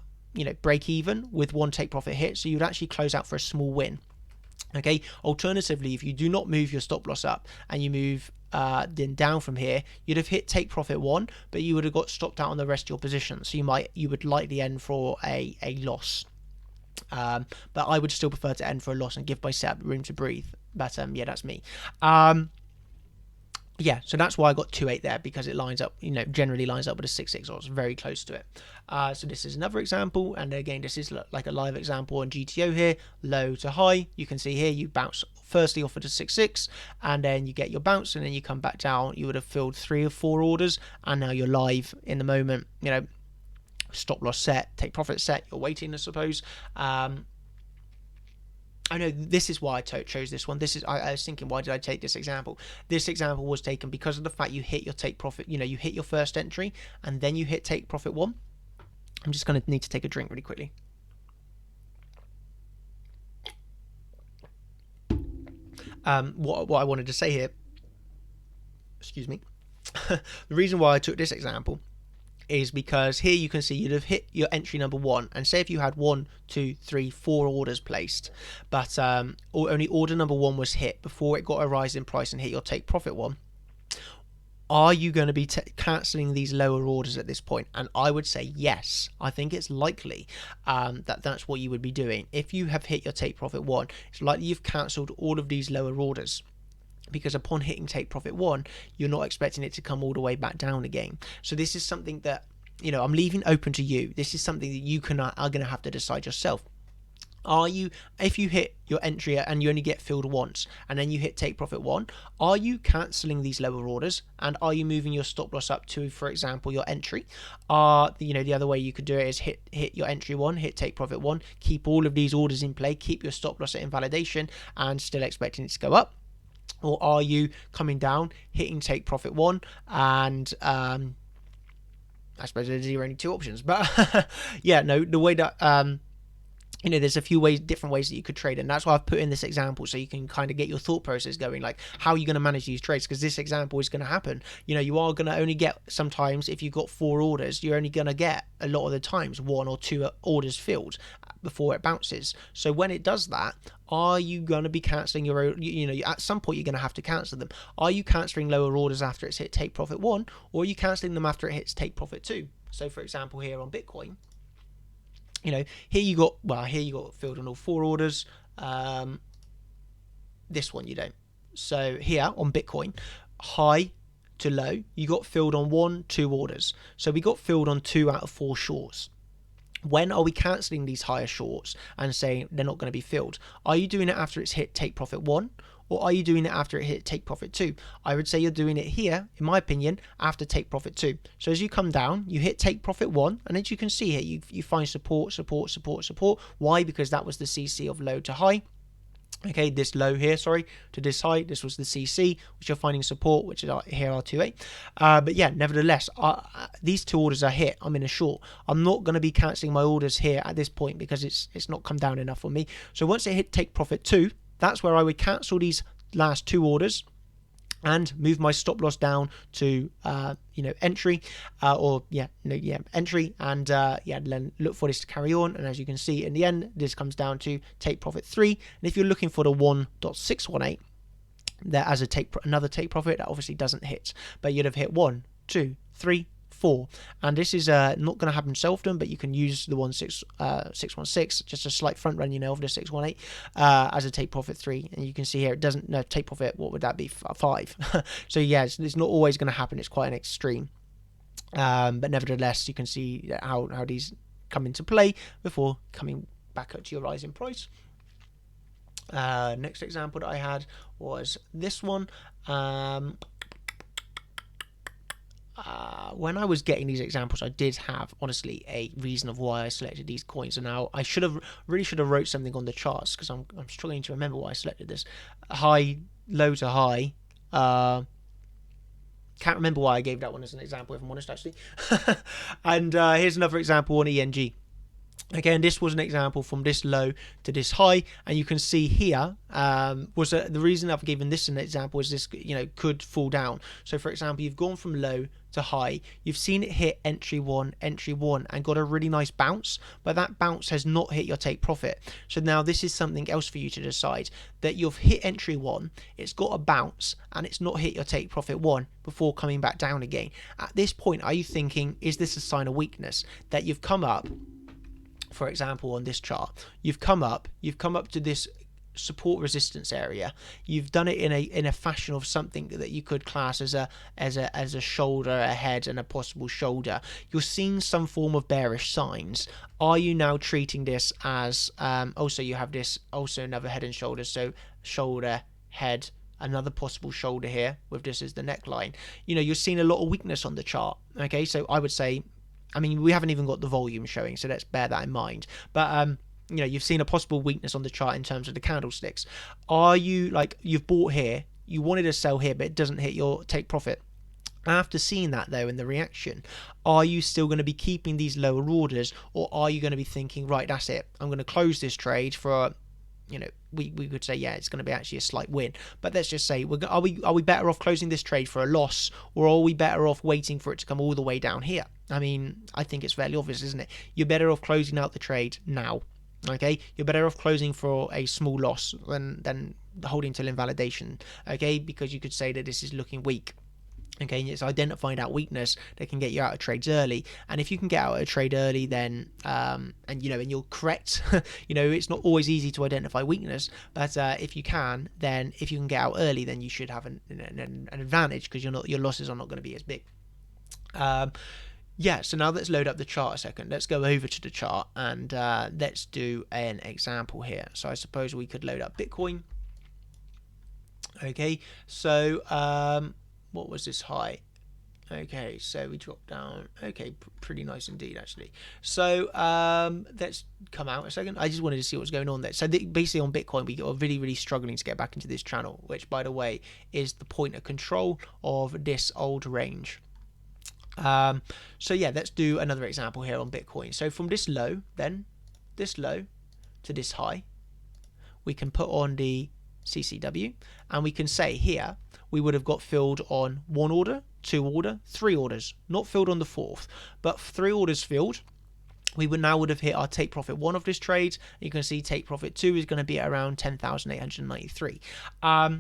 break even with one take profit hit, so you'd actually close out for a small win. Okay, alternatively, if you do not move your stop loss up and you move then down from here, you'd have hit take profit 1, but you would have got stopped out on the rest of your position, so you would likely end for a loss. But I would still prefer to end for a loss and give my setup room to breathe. But yeah, that's me. Yeah, so that's why I got 2.8 there, because it lines up, generally lines up with a 6.6, or it's very close to it. So this is another example, and again, this is like a live example on GTO here, low to high. You can see here, you bounce firstly off at a 6.6, and then you get your bounce, and then you come back down. You would have filled 3 or 4 orders, and now you're live in the moment. Stop loss set, take profit set. You're waiting, I suppose. I know this is why I chose this one. I was thinking, why did I take this example? This example was taken because of the fact you hit your take profit, you hit your first entry and then you hit take profit 1. I'm just going to need to take a drink really quickly. What I wanted to say here, excuse me, the reason why I took this example is because here you can see you'd have hit your entry number 1, and say if you had 1, 2, 3, 4 orders placed, but only order number 1 was hit before it got a rise in price and hit your take profit 1. Are you going to be cancelling these lower orders at this point? And I would say yes. I think it's likely that that's what you would be doing. If you have hit your take profit 1, it's likely you've cancelled all of these lower orders, because upon hitting take profit 1, you're not expecting it to come all the way back down again. So this is something that I'm leaving open to you. This is something that you are going to have to decide yourself. If you hit your entry and you only get filled once and then you hit take profit 1, are you cancelling these lower orders, and are you moving your stop loss up to, for example, your entry? The other way you could do it is hit your entry 1, hit take profit 1, keep all of these orders in play, keep your stop loss at invalidation, and still expecting it to go up. Or are you coming down, hitting take profit 1, and I suppose there's only 2 options. But yeah, no, the way that you know, there's a few ways, different ways that you could trade, and that's why I've put in this example so you can kind of get your thought process going, like how are you going to manage these trades, because this example is going to happen. You know, you are going to only get, sometimes if you've got 4 orders, you're only going to get a lot of the times 1 or 2 orders filled before it bounces. So when it does that, are you going to be cancelling your own, you know, at some point you're going to have to cancel them. Are you cancelling lower orders after it's hit take profit 1, or are you cancelling them after it hits take profit 2? So for example, here on Bitcoin, you know, here you got filled on all 4 orders. This one you don't. So here on Bitcoin, high to low, you got filled on 1, 2 orders. So we got filled on 2 out of 4 shorts. When are we cancelling these higher shorts and saying they're not going to be filled? Are you doing it after it's hit take profit 1? Or are you doing it after it hit take profit 2? I would say you're doing it here, in my opinion, after take profit 2. So as you come down, you hit take profit 1, and as you can see here, you find support. Why? Because that was the CC of low to high. Okay, this low here, sorry, to this high, this was the CC, which you're finding support, which is here R28. But yeah, nevertheless, these 2 orders are hit. I'm in a short. I'm not going to be cancelling my orders here at this point because it's not come down enough for me. So once it hit take profit 2, that's where I would cancel these last 2 orders and move my stop loss down to entry, entry, and then look for this to carry on. And as you can see, in the end, this comes down to take profit 3. And if you're looking for the 1.618 there as another take profit, that obviously doesn't hit, but you'd have hit 1, 2, 3, 4, and this is not going to happen so often, but you can use the 616, just a slight front run, of the 618 as a take profit 3, and you can see here it doesn't, no, take profit, what would that be, 5. So yeah, it's not always going to happen. It's quite an extreme, but nevertheless you can see how these come into play before coming back up to your rising price. Next example that I had was this one. When I was getting these examples, I did have, honestly, a reason of why I selected these coins. And now I really should have wrote something on the charts, because I'm struggling to remember why I selected this. High, low to high. Can't remember why I gave that one as an example, if I'm honest, actually. And here's another example on ENG. Again, this was an example from this low to this high, and you can see here the reason I've given this an example is this, could fall down. So for example, you've gone from low to high, you've seen it hit entry one, and got a really nice bounce, but that bounce has not hit your take profit. So now this is something else for you to decide, that you've hit entry 1, it's got a bounce, and it's not hit your take profit 1 before coming back down again. At this point, are you thinking, is this a sign of weakness, that you've come up? For example, on this chart, you've come up to this support resistance area. You've done it in a fashion of something that you could class as a shoulder, a head, and a possible shoulder. You're seeing some form of bearish signs. Are you now treating this as also you have this also another head and shoulder, so shoulder, head, another possible shoulder here with this as the neckline. You're seeing a lot of weakness on the chart. Okay, so I would say, we haven't even got the volume showing, so let's bear that in mind. But you've seen a possible weakness on the chart in terms of the candlesticks. Are you, you've bought here, you wanted to sell here, but it doesn't hit your take profit? After seeing that, though, in the reaction, are you still going to be keeping these lower orders, or are you going to be thinking, right, that's it, I'm going to close this trade for we could say, yeah, it's going to be actually a slight win, but let's just say, are we better off closing this trade for a loss, or are we better off waiting for it to come all the way down here? I think it's fairly obvious, isn't it? You're better off closing out the trade now. Okay, you're better off closing for a small loss than holding till invalidation. Okay, because you could say that this is looking weak. Okay, it's identifying that weakness that can get you out of trades early, and if you can get out of a trade early, then and you're correct. It's not always easy to identify weakness, but if you can get out early, then you should have an advantage, because your losses are not going to be as big. So now let's load up the chart a second. Let's go over to the chart and let's do an example here. So I suppose we could load up Bitcoin. Okay, so what was this high? Okay, so we dropped down. Okay, pretty nice indeed, actually. So let's come out a second. I just wanted to see what's going on there. So basically on Bitcoin, we are really, really struggling to get back into this channel, which, by the way, is the point of control of this old range. So yeah, let's do another example here on Bitcoin. So from this low, then this low to this high, we can put on the CCW, and we can say here we would have got filled on 1 order, 2 order, 3 orders, not filled on the 4th, but 3 orders filled. We would have hit our take profit 1 of this trade. You can see take profit 2 is going to be around 10,893. Oh,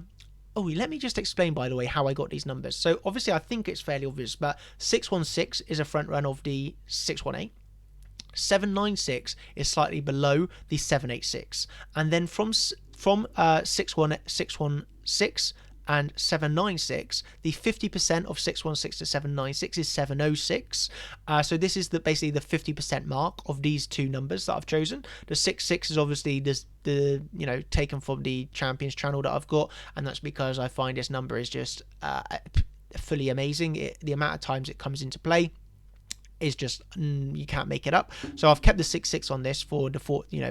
let me just explain, by the way, how I got these numbers. So obviously I think it's fairly obvious, but 616 is a front run of the 618. 796 is slightly below the 786, and then from 616 and 796, the 50% of 616 to 796 is 706. So this is basically the 50% mark of these two numbers that I've chosen. The 66 is obviously the taken from the Champions channel that I've got, and that's because I find this number is just fully amazing. The amount of times it comes into play is just you can't make it up. So I've kept the 66 on this for the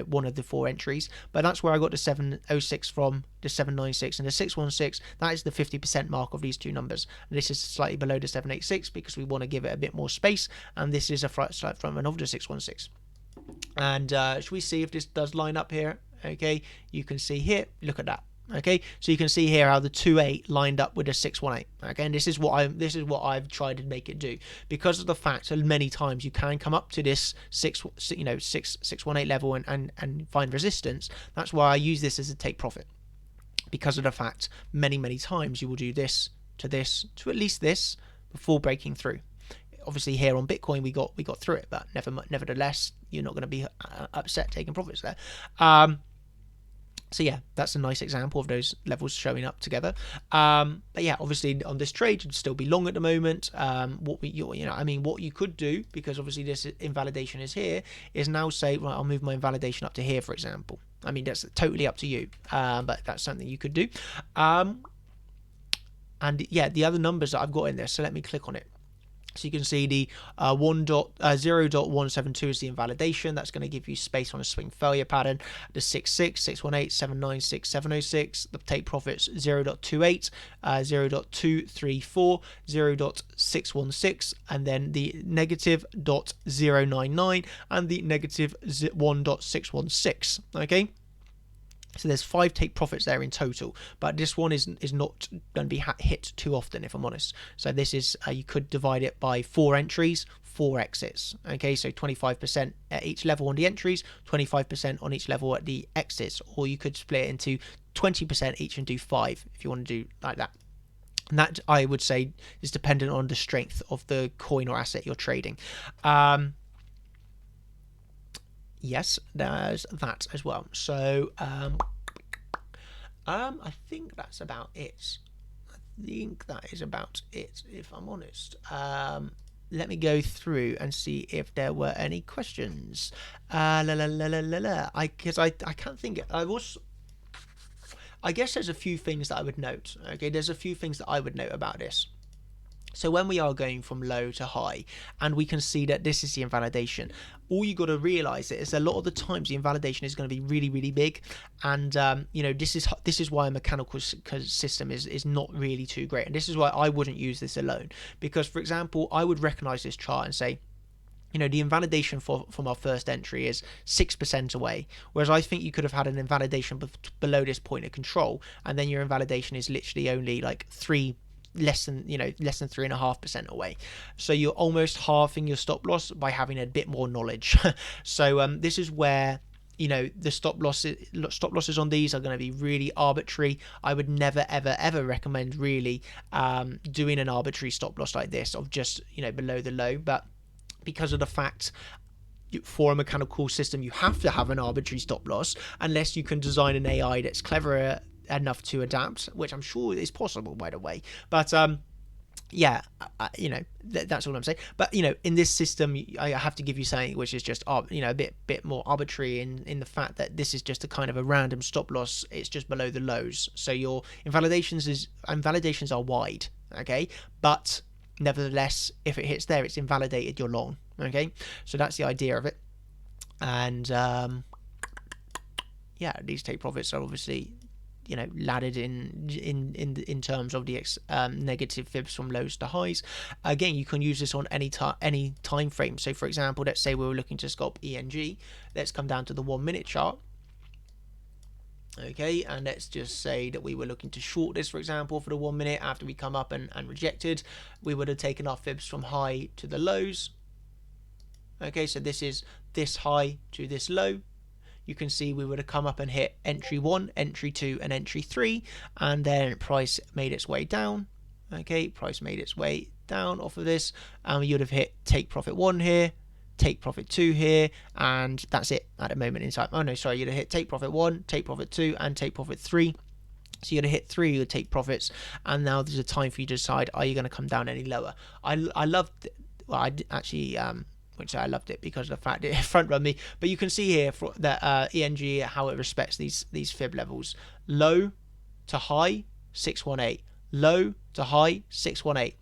one of the 4 entries, but that's where I got the 706 from, the 796, and the 616. That is the 50% mark of these two numbers. And this is slightly below the 786 because we want to give it a bit more space, and this is a slight front run of the 616. And should we see if this does line up here? Okay, you can see here, look at that. Okay, so you can see here how the 28 lined up with the 618. Okay, and this is what I've tried to make it do, because of the fact that many times you can come up to this 618 level and find resistance. That's why I use this as a take profit, because of the fact many times you will do this to at least this before breaking through. Obviously here on Bitcoin we got through it, but nevertheless you're not going to be upset taking profits there. So yeah, that's a nice example of those levels showing up together. But yeah, obviously on this trade you'd still be long at the moment. What you could do, because obviously this invalidation is here, is now say, right, I'll move my invalidation up to here, for example. I mean, that's totally up to you, but that's something you could do. And yeah, the other numbers that I've got in there, so let me click on it. So you can see the 0.172 is the invalidation. That's going to give you space on a swing failure pattern. The 66, 618, 796, 706. The take profits 0.28, 0.234, 0.616, and then the negative 0.099 and the negative 1.616. Okay. So there's 5 take profits there in total, but this one is not going to be hit too often, if I'm honest. So this is you could divide it by 4 entries, 4 exits. Okay, so 25% at each level on the entries, 25% on each level at the exits, or you could split it into 20% each and do 5 if you want to do like that. And that, I would say, is dependent on the strength of the coin or asset you're trading. Yes, there's that as well. So I think that's about it. I think that is about it, if I'm honest. Let me go through and see if there were any questions. Because I can't think. I guess there's a few things that I would note. Okay, there's a few things that I would note about this. So when we are going from low to high, and we can see that this is the invalidation, all you got to realize is a lot of the times the invalidation is going to be really big, and this is why a mechanical system is not really too great, and this is why I wouldn't use this alone. Because, for example, I would recognize this chart and say, the invalidation from our first entry is 6% away, whereas I think you could have had an invalidation below this point of control, and then your invalidation is literally only like less than 3.5% away. So you're almost halving your stop loss by having a bit more knowledge. So this is where the stop losses on these are going to be really arbitrary. I would never ever recommend really doing an arbitrary stop loss like this of just below the low, but because of the fact for a mechanical system you have to have an arbitrary stop loss, unless you can design an AI that's cleverer enough to adapt, which I'm sure is possible, by the way. But yeah, that's all I'm saying. But in this system, I have to give you something which is just a bit more arbitrary in the fact that this is just a kind of a random stop loss. It's just below the lows, so your invalidations are wide. Okay, but nevertheless, if it hits there, it's invalidated. You're long. Okay, so that's the idea of it. And yeah, these take profits are obviously laddered in terms of the negative fibs from lows to highs. Again, you can use this on any time frame. So for example, let's say we were looking to scalp ENG. Let's come down to the 1 minute chart. Okay, and let's just say that we were looking to short this, for example, for the 1 minute after we come up and rejected. We would have taken our fibs from high to the lows. Okay, so this is this high to this low. You can see we would have come up and hit entry 1, entry 2, and entry 3, and then price made its way down. Okay, price made its way down off of this, and you would have hit take profit 1 here, take profit 2 here, and that's it at the moment in time. Oh no, sorry, you'd have hit take profit 1, take profit 2, and take profit 3. So you're going to hit 3 your take profits, and now there's a time for you to decide, are you going to come down any lower? I loved, well, I actually which I loved it because of the fact it front run me. But you can see here for that ENG how it respects these fib levels. Low to high 618, low to high 618.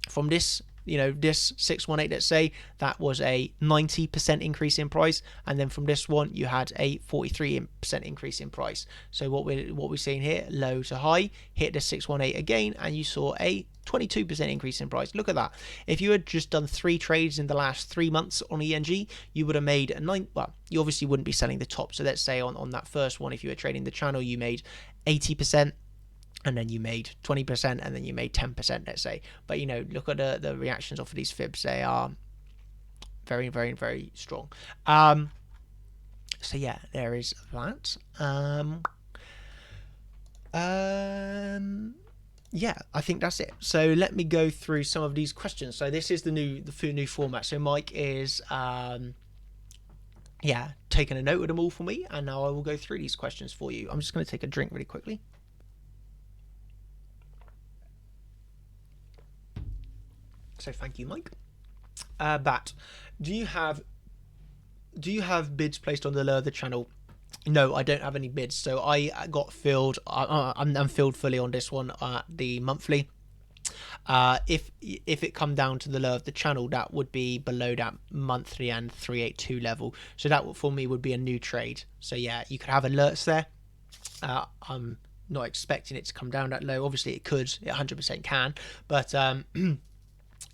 From this, this 618, let's say that was a 90% increase in price, and then from this one you had a 43% increase in price. So what we're seeing here, low to high, hit the 618 again, and you saw a 22% increase in price. Look at that. If you had just done 3 trades in the last 3 months on ENG, you would have made a 9. Well, you obviously wouldn't be selling the top. So let's say on that first one, if you were trading the channel, you made 80%. And then you made 20%, and then you made 10%, let's say. But, look at the reactions off of these fibs. They are very, very, very strong. So, yeah, there is that. Yeah, I think that's it. So let me go through some of these questions. So this is the new format. So Mike is taking a note of them all for me, and now I will go through these questions for you. I'm just going to take a drink really quickly. So thank you, Mike. Bat, do you have bids placed on the lower of the channel? No, I don't have any bids. So I got filled. I'm filled fully on this one. The monthly. If it come down to the low of the channel, that would be below that monthly and 382 level. So that for me would be a new trade. So yeah, you could have alerts there. I'm not expecting it to come down that low. Obviously, it could. It 100% can. But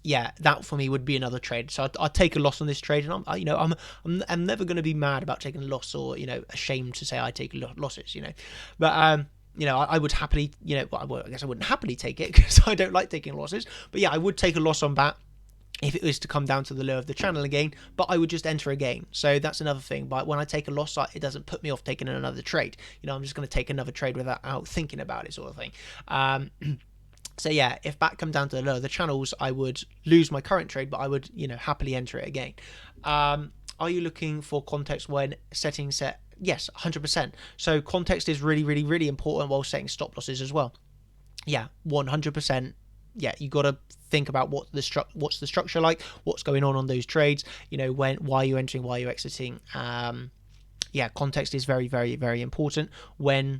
yeah, that for me would be another trade. So I'd take a loss on this trade, and I'm never going to be mad about taking a loss, or ashamed to say I take losses. But I would happily, well, I guess I wouldn't happily take it because I don't like taking losses. But yeah, I would take a loss on that if it was to come down to the low of the channel again, but I would just enter again. So that's another thing. But when I take a loss, it doesn't put me off taking another trade. I'm just going to take another trade without thinking about it, sort of thing. So yeah, if that come down to the low of the channels, I would lose my current trade, but I would, happily enter it again. Are you looking for context when setting set? Yes, 100%. So context is really, really, really important while setting stop losses as well. Yeah, 100%. Yeah, you got to think about what's the structure like, what's going on those trades. Why are you entering, why are you exiting. Yeah, context is very, very, very important when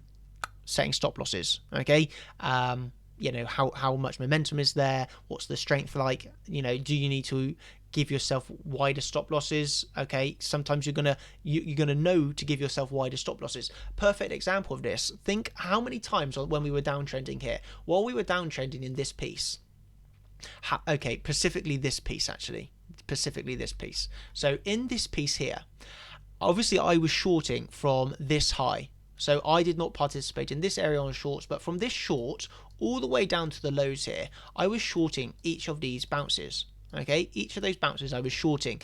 setting stop losses. Okay. How much momentum is there? What's the strength like? Do you need to give yourself wider stop losses? Okay, sometimes you're gonna know to give yourself wider stop losses. Perfect example of this. Think how many times when we were downtrending here, while we were downtrending in this piece. Specifically this piece. So in this piece here, obviously I was shorting from this high. So I did not participate in this area on shorts, but from this short all the way down to the lows here, I was shorting each of these bounces. Okay, each of those bounces I was shorting.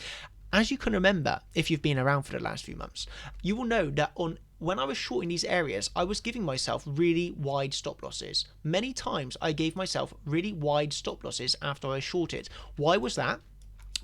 As you can remember, if you've been around for the last few months, you will know that when I was shorting these areas, I was giving myself really wide stop losses. Many times I gave myself really wide stop losses after I shorted. Why was that?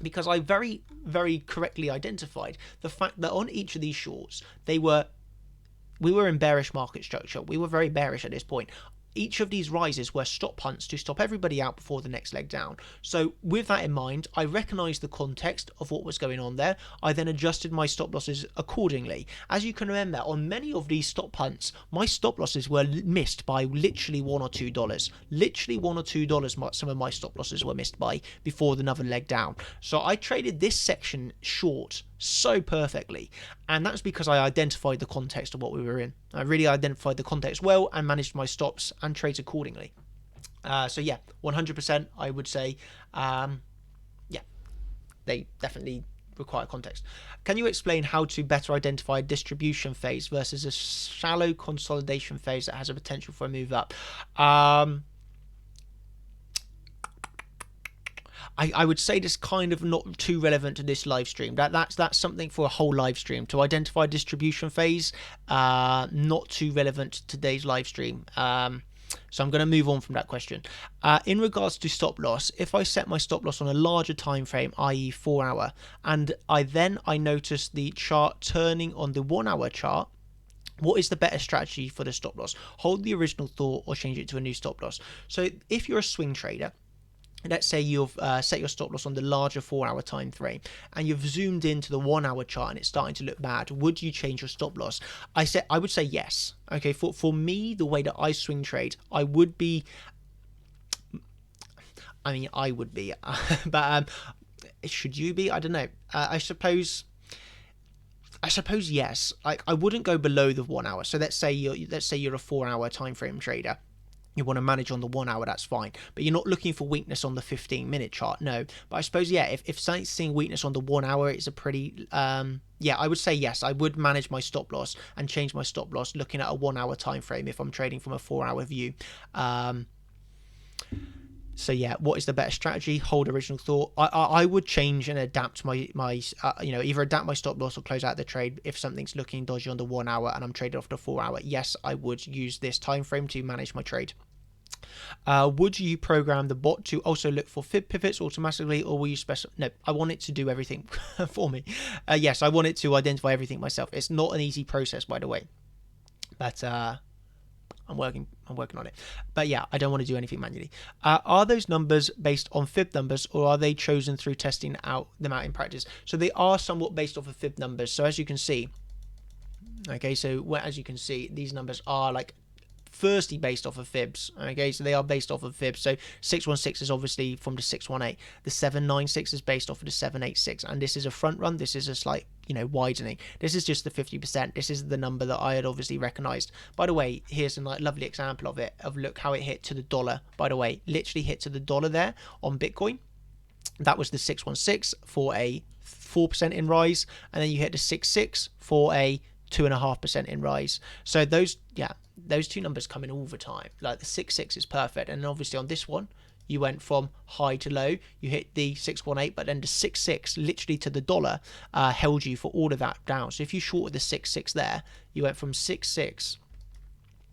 Because I very, very correctly identified the fact that on each of these shorts, we were in bearish market structure. We were very bearish at this point. Each of these rises were stop punts to stop everybody out before the next leg down. So with that in mind, I recognized the context of what was going on there. I then adjusted my stop losses accordingly. As you can remember, on many of these stop punts, my stop losses were missed by literally $1 or $2. Literally $1 or $2 some of my stop losses were missed by before another leg down. So I traded this section short so perfectly, and that's because I identified the context of what we were in. I really identified the context well and managed my stops and trades accordingly. So yeah, 100% I would say, yeah, they definitely require context. Can you explain how to better identify a distribution phase versus a shallow consolidation phase that has a potential for a move up? I would say this kind of not too relevant to this live stream. That's something for a whole live stream to identify distribution phase. Not too relevant to today's live stream. So I'm going to move on from that question. In regards to stop loss, if I set my stop loss on a larger time frame, i.e. 4 hour, and I notice the chart turning on the 1 hour chart, what is the better strategy for the stop loss? Hold the original thought or change it to a new stop loss. So if you're a swing trader, let's say you've set your stop loss on the larger 4 hour time frame and you've zoomed into the 1 hour chart and it's starting to look bad, would you change your stop loss? I would say yes. Okay, for me, the way that I swing trade, I would be but should you be? I don't know. I suppose yes. Like, I wouldn't go below the 1 hour. So let's say you're a 4 hour time frame trader. You want to manage on the 1 hour, that's fine, but you're not looking for weakness on the 15-minute chart. No, but I suppose, yeah, if something's seeing weakness on the 1 hour, it's a pretty yeah, I would say yes, I would manage my stop loss and change my stop loss looking at a 1 hour time frame if I'm trading from a 4 hour view. So yeah, what is the better strategy? Hold original thought. I would change and adapt my either adapt my stop loss or close out the trade if something's looking dodgy on the 1 hour and I'm trading off the 4 hour. Yes, I would use this time frame to manage my trade. Would you program the bot to also look for fib pivots automatically, or will you specify? No, I want it to do everything for me. Yes, I want it to identify everything myself. It's not an easy process, by the way, but I'm working on it. But yeah, I don't want to do anything manually. Are those numbers based on fib numbers, or are they chosen through testing them out in practice? So they are somewhat based off of fib numbers. So as you can see, okay, as you can see, these numbers are like firstly based off of fibs. Okay, so they are based off of fibs. So 616 is obviously from the 618. The 796 is based off of the 786, and this is a front run. This is a slight widening. This is just the 50%. This is the number that I had obviously recognized. By the way, here's a lovely example of it, of look how it hit to the dollar. By the way, literally hit to the dollar there on Bitcoin. That was the 616 for a 4% in rise, and then you hit the 66 for a 2.5% in rise. So those two numbers come in all the time. Like the 66 is perfect, and then obviously on this one you went from high to low. You hit the 618, but then the 66 literally to the dollar held you for all of that down. So if you shorted the 66 there, you went from 66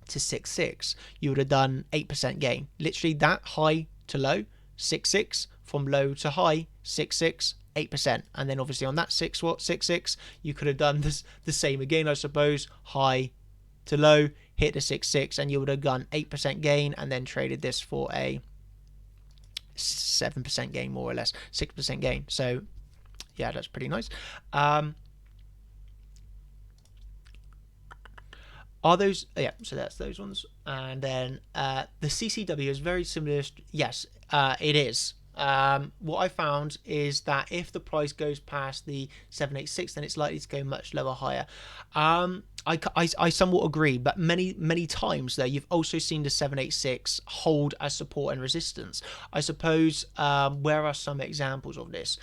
to 66, you would have done 8% gain. Literally that high to low, 66, from low to high, 66, 8%. And then obviously on that 66, you could have done the same again, I suppose, high to low, hit the 66, and you would have done 8% gain, and then traded this for a 7% gain, more or less, 6% gain. So yeah, that's pretty nice. Are those, yeah, so that's those ones. And then the CCW is very similar. Yes, it is. What I found is that if the price goes past the 786, then it's likely to go much lower, higher. I somewhat agree, but many times though, you've also seen the 786 hold as support and resistance. I suppose where are some examples of this?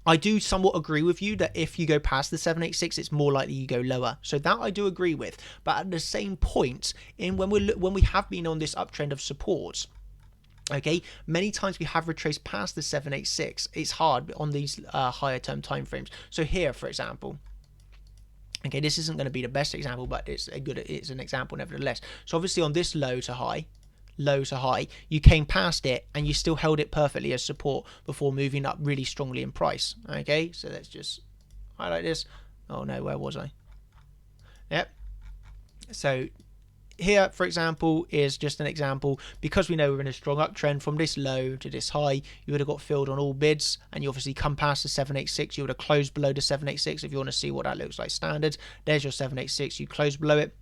I do somewhat agree with you that if you go past the 786, it's more likely you go lower. So that I do agree with. But at the same point, when we have been on this uptrend of support, okay, many times we have retraced past the 786. It's hard on these higher term time frames. So here, for example, okay, this isn't going to be the best example, but it's an example nevertheless. So obviously on this low to high, you came past it and you still held it perfectly as support before moving up really strongly in price. Okay, so let's just highlight this. Oh no, where was I? Yep. So here, for example, is just an example. Because we know we're in a strong uptrend from this low to this high, you would have got filled on all bids, and you obviously come past the 786. You would have closed below the 786 if you want to see what that looks like standard. There's your 786. You close below it,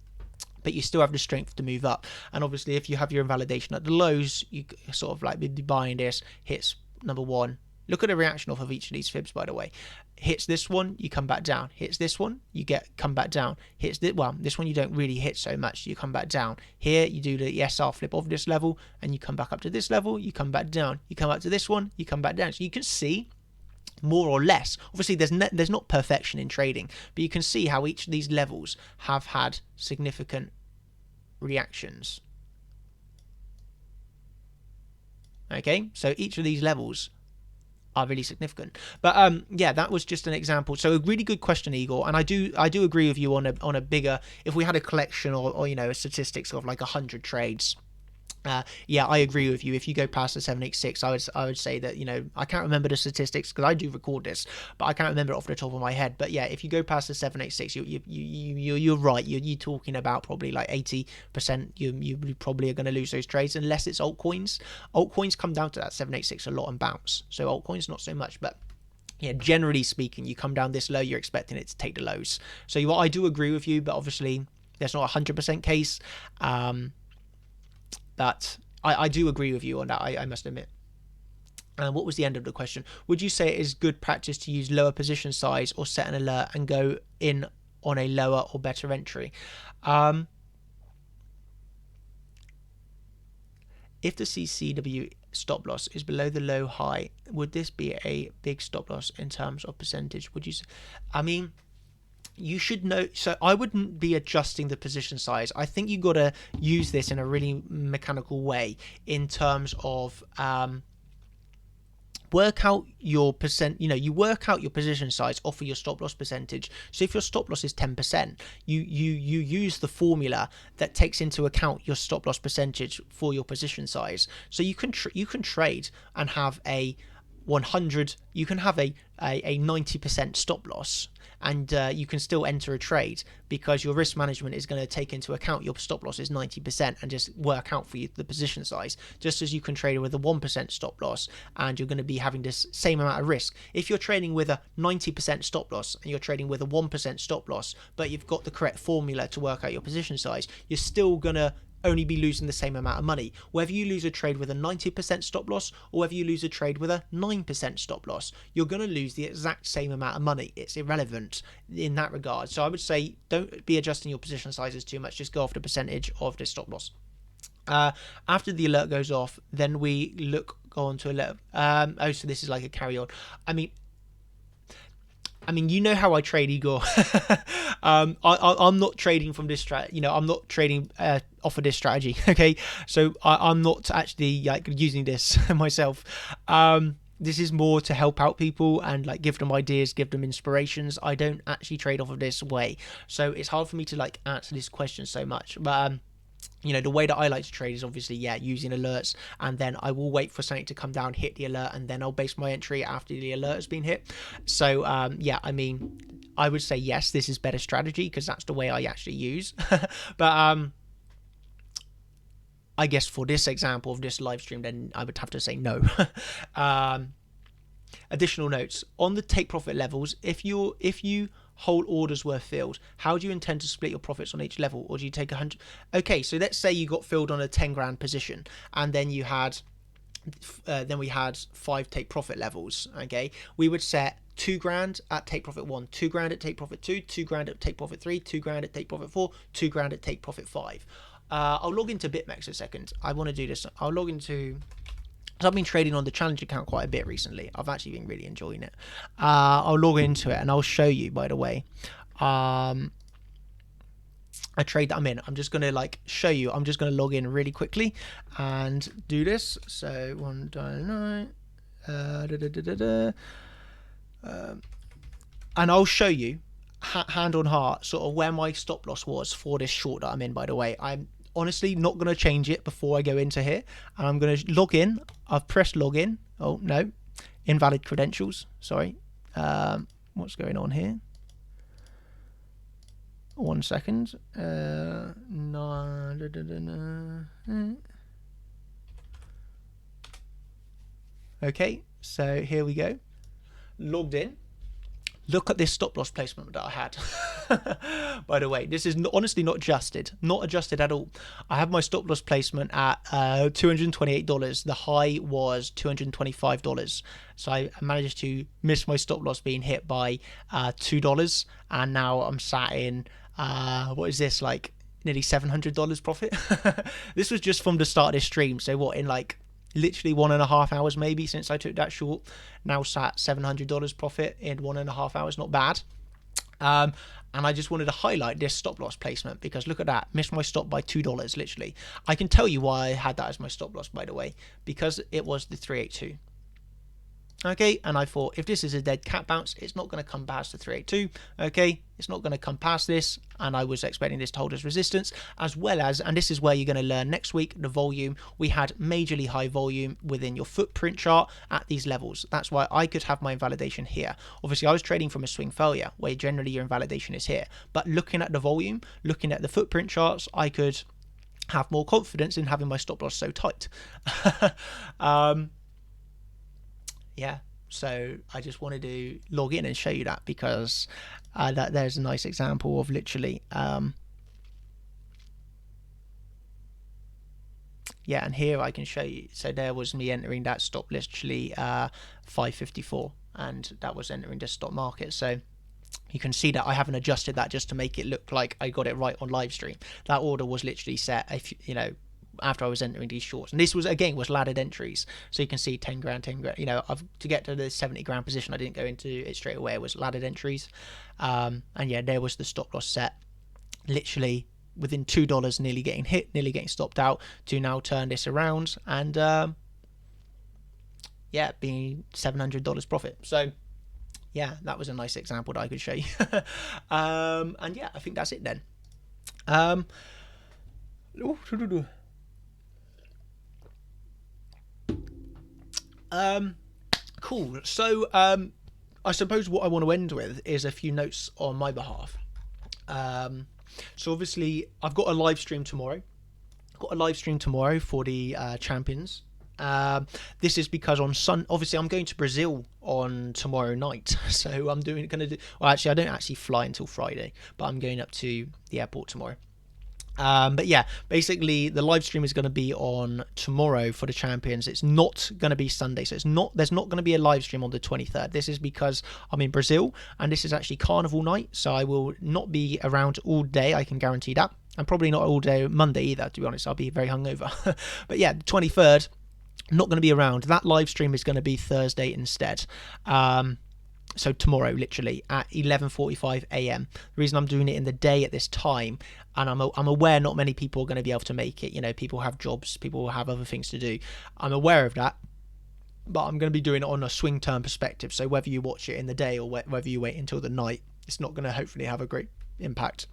but you still have the strength to move up. And obviously, if you have your invalidation at the lows, you sort of like be buying this, hits number one. Look at the reaction off of each of these fibs, by the way. Hits this one, you come back down. Hits this one, you come back down. Hits this, well, this one you don't really hit so much, you come back down. Here, you do the SR flip of this level, and you come back up to this level, you come back down. You come up to this one, you come back down. So you can see more or less. Obviously, there's not perfection in trading, but you can see how each of these levels have had significant reactions. Okay, so each of these levels are really significant. But yeah, that was just an example. So a really good question, Igor, and I do agree with you on a bigger, if we had a collection or you know, a statistics of like 100 trades. Yeah, I agree with you. If you go past the 786, I would say that, you know, I can't remember the statistics because I do record this, but I can't remember it off the top of my head. But yeah, if you go past the 786, you're right. You're talking about probably like 80%. You probably are going to lose those trades unless it's altcoins. Altcoins come down to that 786 a lot and bounce. So altcoins not so much, but yeah, generally speaking, you come down this low, you're expecting it to take the lows. So I do agree with you, but obviously there's not a 100% case. But I do agree with you on that, I must admit. What was the end of the question? Would you say it is good practice to use lower position size or set an alert and go in on a lower or better entry? If the CCW stop loss is below the low high, would this be a big stop loss in terms of percentage? Would you say? I mean, you should know. So I wouldn't be adjusting the position size. I think you got to use this in a really mechanical way in terms of work out your percent. You know, you work out your position size off of your stop loss percentage. So if your stop loss is 10%, you use the formula that takes into account your stop loss percentage for your position size. So you can trade and have a 100. You can have a 90% stop loss, and you can still enter a trade because your risk management is going to take into account your stop loss is 90% and just work out for you the position size, just as you can trade with a 1% stop loss and you're going to be having this same amount of risk. If you're trading with a 90% stop loss and you're trading with a 1% stop loss, but you've got the correct formula to work out your position size, you're still going to only be losing the same amount of money. Whether you lose a trade with a 90% stop loss or whether you lose a trade with a 9% stop loss, you're going to lose the exact same amount of money. It's irrelevant in that regard. So I would say don't be adjusting your position sizes too much. Just go off the percentage of the stop loss. After the alert goes off, then we go on to alert. So this is like a carry on. I mean, you know how I trade, Igor. I'm not trading from this strategy. You know, I'm not trading off of this strategy. Okay, so I'm not actually like using this myself. This is more to help out people and like give them ideas, give them inspirations. I don't actually trade off of this way, so it's hard for me to like answer this question so much. But you know, the way that I like to trade is obviously, yeah, using alerts, and then I will wait for something to come down, hit the alert, and then I'll base my entry after the alert has been hit. So yeah, I mean, I would say yes, this is better strategy because that's the way I actually use. But I guess for this example of this live stream, then I would have to say no. Additional notes on the take profit levels. If you whole orders were filled, how do you intend to split your profits on each level, or do you take 100? Okay, so let's say you got filled on a 10 grand position, and then you had we had 5 take profit levels. Okay, we would set 2 grand at take profit 1, 2 grand at take profit 2, 2 grand at take profit 3, 2 grand at take profit 4, 2 grand at take profit 5. I'll log into BitMEX a second. I want to do this. I'll log into. So I've been trading on the challenge account quite a bit recently. I've actually been really enjoying it. I'll log into it and I'll show you, by the way, a trade that I'm in. I'm just going to like show you. I'm just going to log in really quickly and do this. So 199, and I'll show you hand on heart sort of where my stop loss was for this short that I'm in, by the way. I'm honestly not going to change it before I go into here, and I'm going to log in. I've pressed login. Oh no, invalid credentials, sorry. What's going on here? 1 second. Okay, so here we go. Logged in. Look at this stop loss placement that I had. By the way, this is honestly not adjusted at all. I have my stop loss placement at $228. The high was $225. So I managed to miss my stop loss being hit by $2, and now I'm sat in what is this, like nearly $700 profit. This was just from the start of this stream. So what, in like literally 1.5 hours maybe since I took that short. Now sat $700 profit in 1.5 hours. Not bad. And I just wanted to highlight this stop loss placement because look at that, missed my stop by $2 literally. I can tell you why I had that as my stop loss, by the way, because it was the 382. Okay, and I thought if this is a dead cat bounce, it's not going to come past the 382. Okay, it's not going to come past this, and I was expecting this to hold as resistance, as well as, and this is where you're going to learn next week, the volume. We had majorly high volume within your footprint chart at these levels. That's why I could have my invalidation here. Obviously, I was trading from a swing failure, where generally your invalidation is here. But looking at the volume, looking at the footprint charts, I could have more confidence in having my stop loss so tight. Yeah, so I just wanted to log in and show you that because there's a nice example of literally yeah, and here I can show you. So there was me entering that stop literally 554, and that was entering the stop market. So you can see that I haven't adjusted that just to make it look like I got it right on live stream. That order was literally set, if you know, after I was entering these shorts, and this was again was laddered entries, so you can see 10 grand, you know, to get to the 70 grand position I didn't go into it straight away. It was laddered entries, and yeah, there was the stop loss set literally within $2, nearly getting hit, nearly getting stopped out, to now turn this around and yeah, being $700 profit. So yeah, that was a nice example that I could show you. And yeah, I think that's it then. Cool. So I suppose what I want to end with is a few notes on my behalf. So obviously I've got a live stream tomorrow. I've got a live stream tomorrow for the champions. This is because on obviously I'm going to Brazil on tomorrow night, so I'm well, actually I don't actually fly until Friday, but I'm going up to the airport tomorrow. But yeah, basically the live stream is going to be on tomorrow for the champions. It's not going to be Sunday, so there's not going to be a live stream on the 23rd. This is because I'm in Brazil and this is actually carnival night, so I will not be around all day, I can guarantee that. And probably not all day Monday either, to be honest. I'll be very hungover. But yeah, the 23rd, not going to be around. That live stream is going to be Thursday instead. So tomorrow, literally at 11:45 a.m. The reason I'm doing it in the day at this time, and I'm aware not many people are going to be able to make it. You know, people have jobs, people have other things to do. I'm aware of that, but I'm going to be doing it on a swing term perspective. So whether you watch it in the day or whether you wait until the night, it's not going to hopefully have a great impact.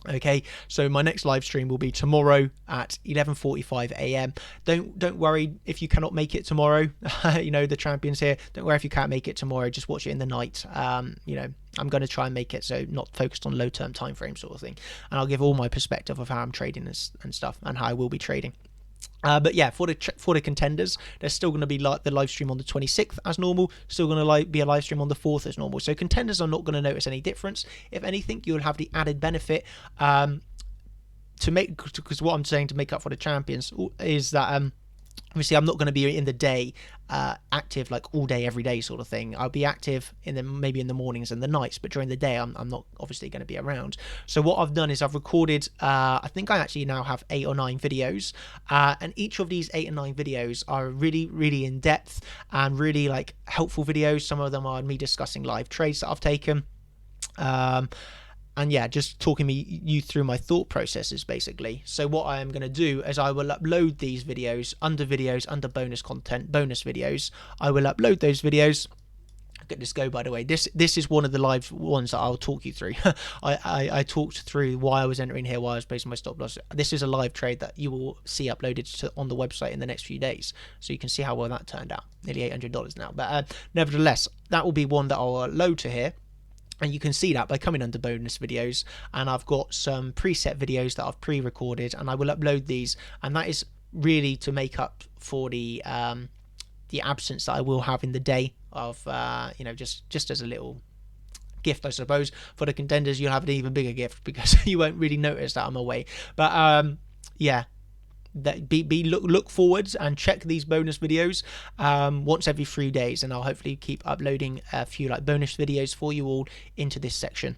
Okay, so my next live stream will be tomorrow at 11:45 a.m. Don't worry if you cannot make it tomorrow. You know, the champions here, don't worry if you can't make it tomorrow, just watch it in the night. You know, I'm going to try and make it so not focused on low term time frame sort of thing, and I'll give all my perspective of how I'm trading and stuff, and how I will be trading. But yeah, for the contenders, there's still going to be the live stream on the 26th as normal. Still going to be a live stream on the 4th as normal. So contenders are not going to notice any difference. If anything, you'll have the added benefit because what I'm saying to make up for the champions is that obviously I'm not going to be in the day active like all day every day sort of thing. I'll be active maybe in the mornings and the nights, but during the day I'm not obviously going to be around. So what I've done is I've recorded I think I actually now have 8 or 9 videos, and each of these 8 or 9 videos are really in depth and really like helpful videos. Some of them are me discussing live trades that I've taken, and yeah, just talking you through my thought processes basically. So what I am going to do is I will upload these videos under bonus content, bonus videos. I will upload those videos. Get this go, by the way. This is one of the live ones that I'll talk you through. I talked through why I was entering here, why I was placing my stop loss. This is a live trade that you will see uploaded on the website in the next few days, so you can see how well that turned out. Nearly $800 now, but nevertheless, that will be one that I'll load to here. And you can see that by coming under bonus videos, and I've got some preset videos that I've pre-recorded, and I will upload these, and that is really to make up for the absence that I will have in the day of you know, just as a little gift, I suppose. For the contenders, you'll have an even bigger gift because you won't really notice that I'm away. But yeah, that look forwards and check these bonus videos once every 3 days, and I'll hopefully keep uploading a few like bonus videos for you all into this section,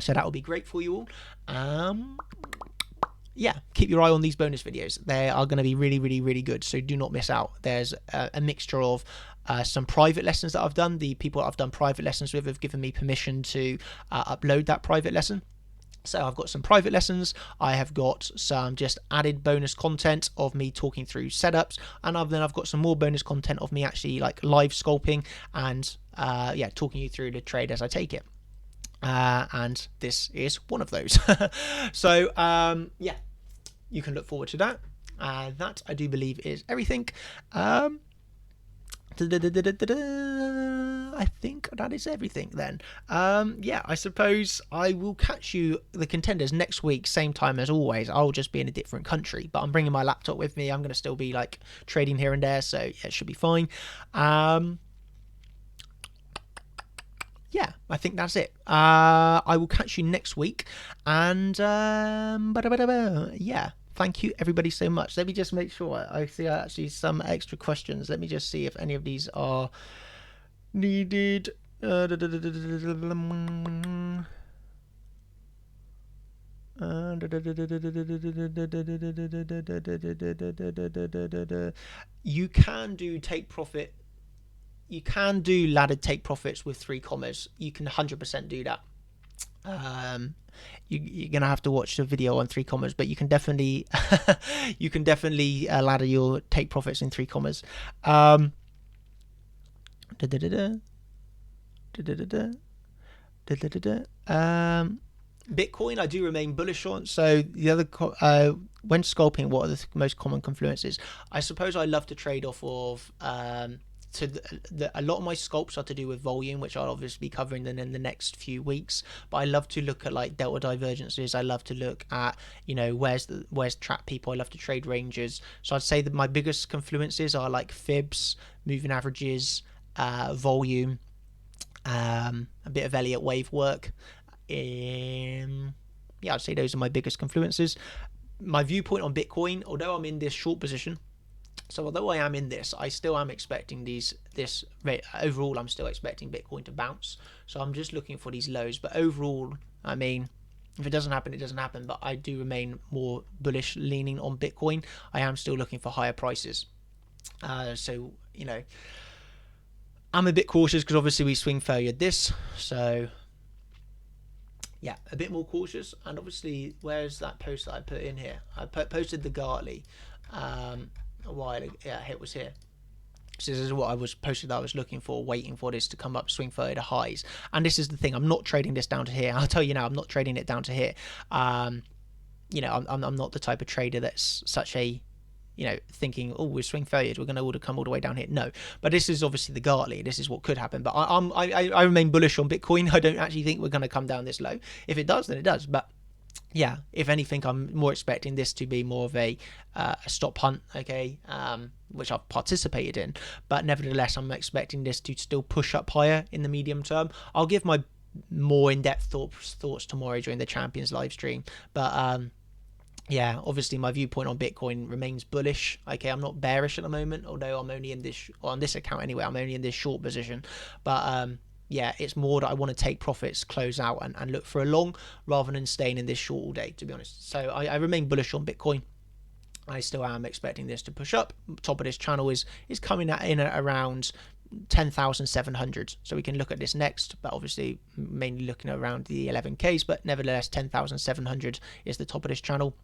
so that will be great for you all. yeah, keep your eye on these bonus videos. They are going to be really, really, really good. So do not miss out. There's a mixture of some private lessons that I've done. The people that I've done private lessons with have given me permission to upload that private lesson. So I've got some private lessons. I have got some just added bonus content of me talking through setups, and then I've got some more bonus content of me actually like live scalping and yeah, talking you through the trade as I take it. And this is one of those. So yeah, you can look forward to that. That I do believe is everything. I think that is everything then. Yeah, I suppose I will catch you, the contenders, next week, same time as always. I'll just be in a different country, but I'm bringing my laptop with me. I'm going to still be like trading here and there, so yeah, it should be fine. Yeah, I think that's it. I will catch you next week, and yeah, thank you everybody so much. Let me just make sure I see actually some extra questions. Let me just see if any of these are needed. You can do take profit. You can do ladder take profits with 3 commas. You can 100% do that. You're gonna have to watch the video on 3 commas, but you can definitely you can definitely ladder your take profits in 3 commas. Bitcoin, I do remain bullish on. So the other when scalping, what are the most common confluences? I suppose I love to trade off of so a lot of my scalps are to do with volume, which I'll obviously be covering then in the next few weeks. But I love to look at like delta divergences. I love to look at, you know, where's trap people. I love to trade ranges. So I'd say that my biggest confluences are like fibs, moving averages, volume, a bit of Elliott wave work. Yeah, I'd say those are my biggest confluences. My viewpoint on Bitcoin, although I'm in this short position, so although I am in this, I still am expecting this overall, I'm still expecting Bitcoin to bounce. So I'm just looking for these lows. But overall, I mean, if it doesn't happen, it doesn't happen. But I do remain more bullish leaning on Bitcoin. I am still looking for higher prices. So, you know, I'm a bit cautious because obviously we swing failure this. So yeah, a bit more cautious. And obviously, where's that post that I put in here? I posted the Gartley a while ago. Yeah, it was here. So this is what I was posted that I was looking for, waiting for this to come up, swing failure to highs. And this is the thing, I'm not trading this down to here. I'll tell you now, I'm not trading it down to here. You know, I'm not the type of trader that's such a, you know, thinking, oh, we're swing failures, we're going to come all the way down here. No, but this is obviously the Gartley. This is what could happen. But I remain bullish on Bitcoin. I don't actually think we're going to come down this low. If it does, then it does. But yeah, if anything, I'm more expecting this to be more of a stop hunt, okay, which I've participated in. But nevertheless, I'm expecting this to still push up higher in the medium term. I'll give my more in-depth thoughts tomorrow during the Champions live stream. But yeah, obviously my viewpoint on Bitcoin remains bullish. Okay, I'm not bearish at the moment, although I'm only in this, on this account anyway, I'm only in this short position. But yeah, it's more that I want to take profits, close out, and look for a long rather than staying in this short all day, to be honest. So I remain bullish on Bitcoin. I still am expecting this to push up. Top of this channel is coming in at around 10,700. So we can look at this next, but obviously mainly looking around the 11Ks, but nevertheless 10,700 is the top of this channel.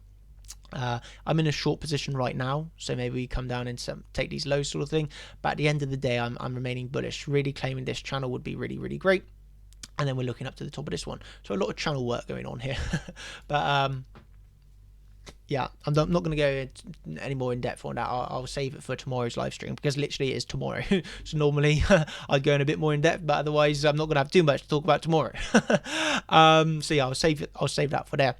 I'm in a short position right now, so maybe we come down and take these lows sort of thing. But at the end of the day, I'm remaining bullish. Really claiming this channel would be really, really great. And then we're looking up to the top of this one. So a lot of channel work going on here. But yeah, I'm not going to go any more in depth on that. I'll save it for tomorrow's live stream, because literally it is tomorrow. So normally I'd go in a bit more in depth, but otherwise I'm not going to have too much to talk about tomorrow. So yeah, I'll save that for there.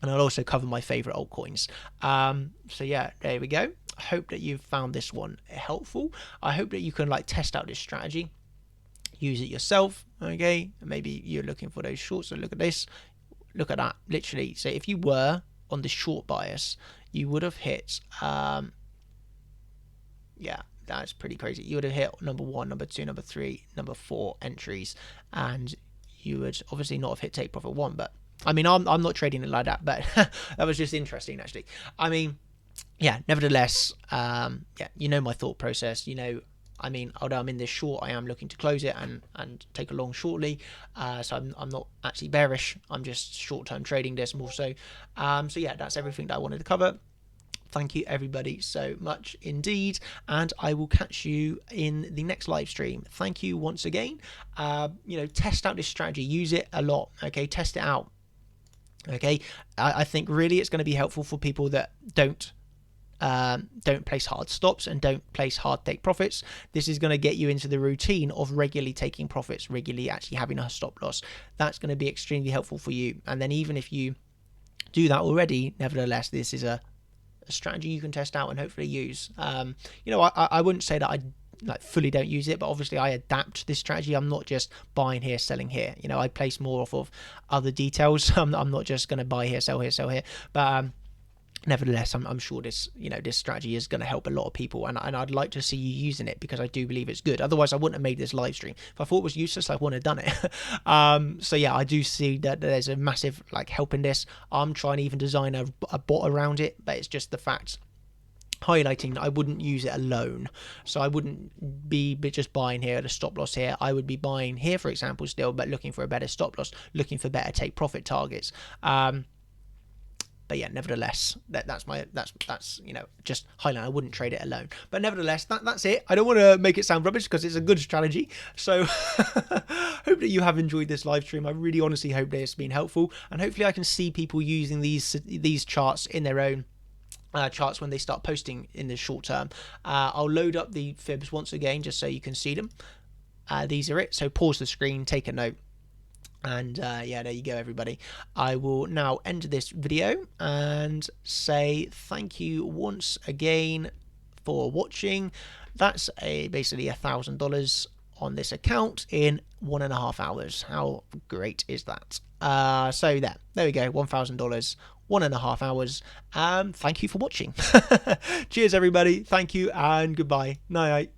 And I'll also cover my favorite altcoins. So yeah, there we go. I hope that you've found this one helpful. I hope that you can like test out this strategy, use it yourself. Okay, maybe you're looking for those shorts. So look at this, look at that. Literally, so if you were on the short bias, you would have hit. Yeah, that's pretty crazy. You would have hit number 1, number 2, number 3, number 4 entries, and you would obviously not have hit take profit 1, but I mean, I'm not trading it like that, but that was just interesting, actually. I mean, yeah, nevertheless, yeah, you know my thought process. I mean, although I'm in this short, I am looking to close it and take a long shortly. So I'm not actually bearish. I'm just short-term trading this more so. So yeah, that's everything that I wanted to cover. Thank you everybody so much indeed, and I will catch you in the next live stream. Thank you once again. Test out this strategy, use it a lot. Okay, test it out. Okay, I think really it's going to be helpful for people that don't place hard stops and don't place hard take profits. This is going to get you into the routine of regularly taking profits, regularly actually having a stop loss. That's going to be extremely helpful for you. And then even if you do that already, nevertheless, this is a strategy you can test out and hopefully use. I wouldn't say that I fully don't use it, but obviously I adapt this strategy. I'm not just buying here, selling here. I place more off of other details. I'm not just going to buy here, sell here. But nevertheless, I'm sure this strategy is going to help a lot of people, and I'd like to see you using it because I do believe it's good. Otherwise, I wouldn't have made this live stream. If I thought it was useless, I wouldn't have done it. So yeah, I do see that there's a massive help in this. I'm trying to even design a bot around it, but it's just the fact highlighting that I wouldn't use it alone. So I wouldn't be just buying here at a stop loss here. I would be buying here, for example, still, but looking for a better stop loss, looking for better take profit targets. But yeah, nevertheless, that's just highlight. I wouldn't trade it alone. But nevertheless, that's it. I don't want to make it sound rubbish because it's a good strategy. So hope that you have enjoyed this live stream. I really honestly hope that it's been helpful, and hopefully I can see people using these charts in their own charts when they start posting in the short term. I'll load up the fibs once again just so you can see them. These are it. So pause the screen, take a note. And yeah, there you go, everybody. I will now end this video and say thank you once again for watching. That's basically $1,000 on this account in 1.5 hours. How great is that? So there we go, $1,000, 1.5 hours. Thank you for watching. Cheers, everybody. Thank you and goodbye. Night.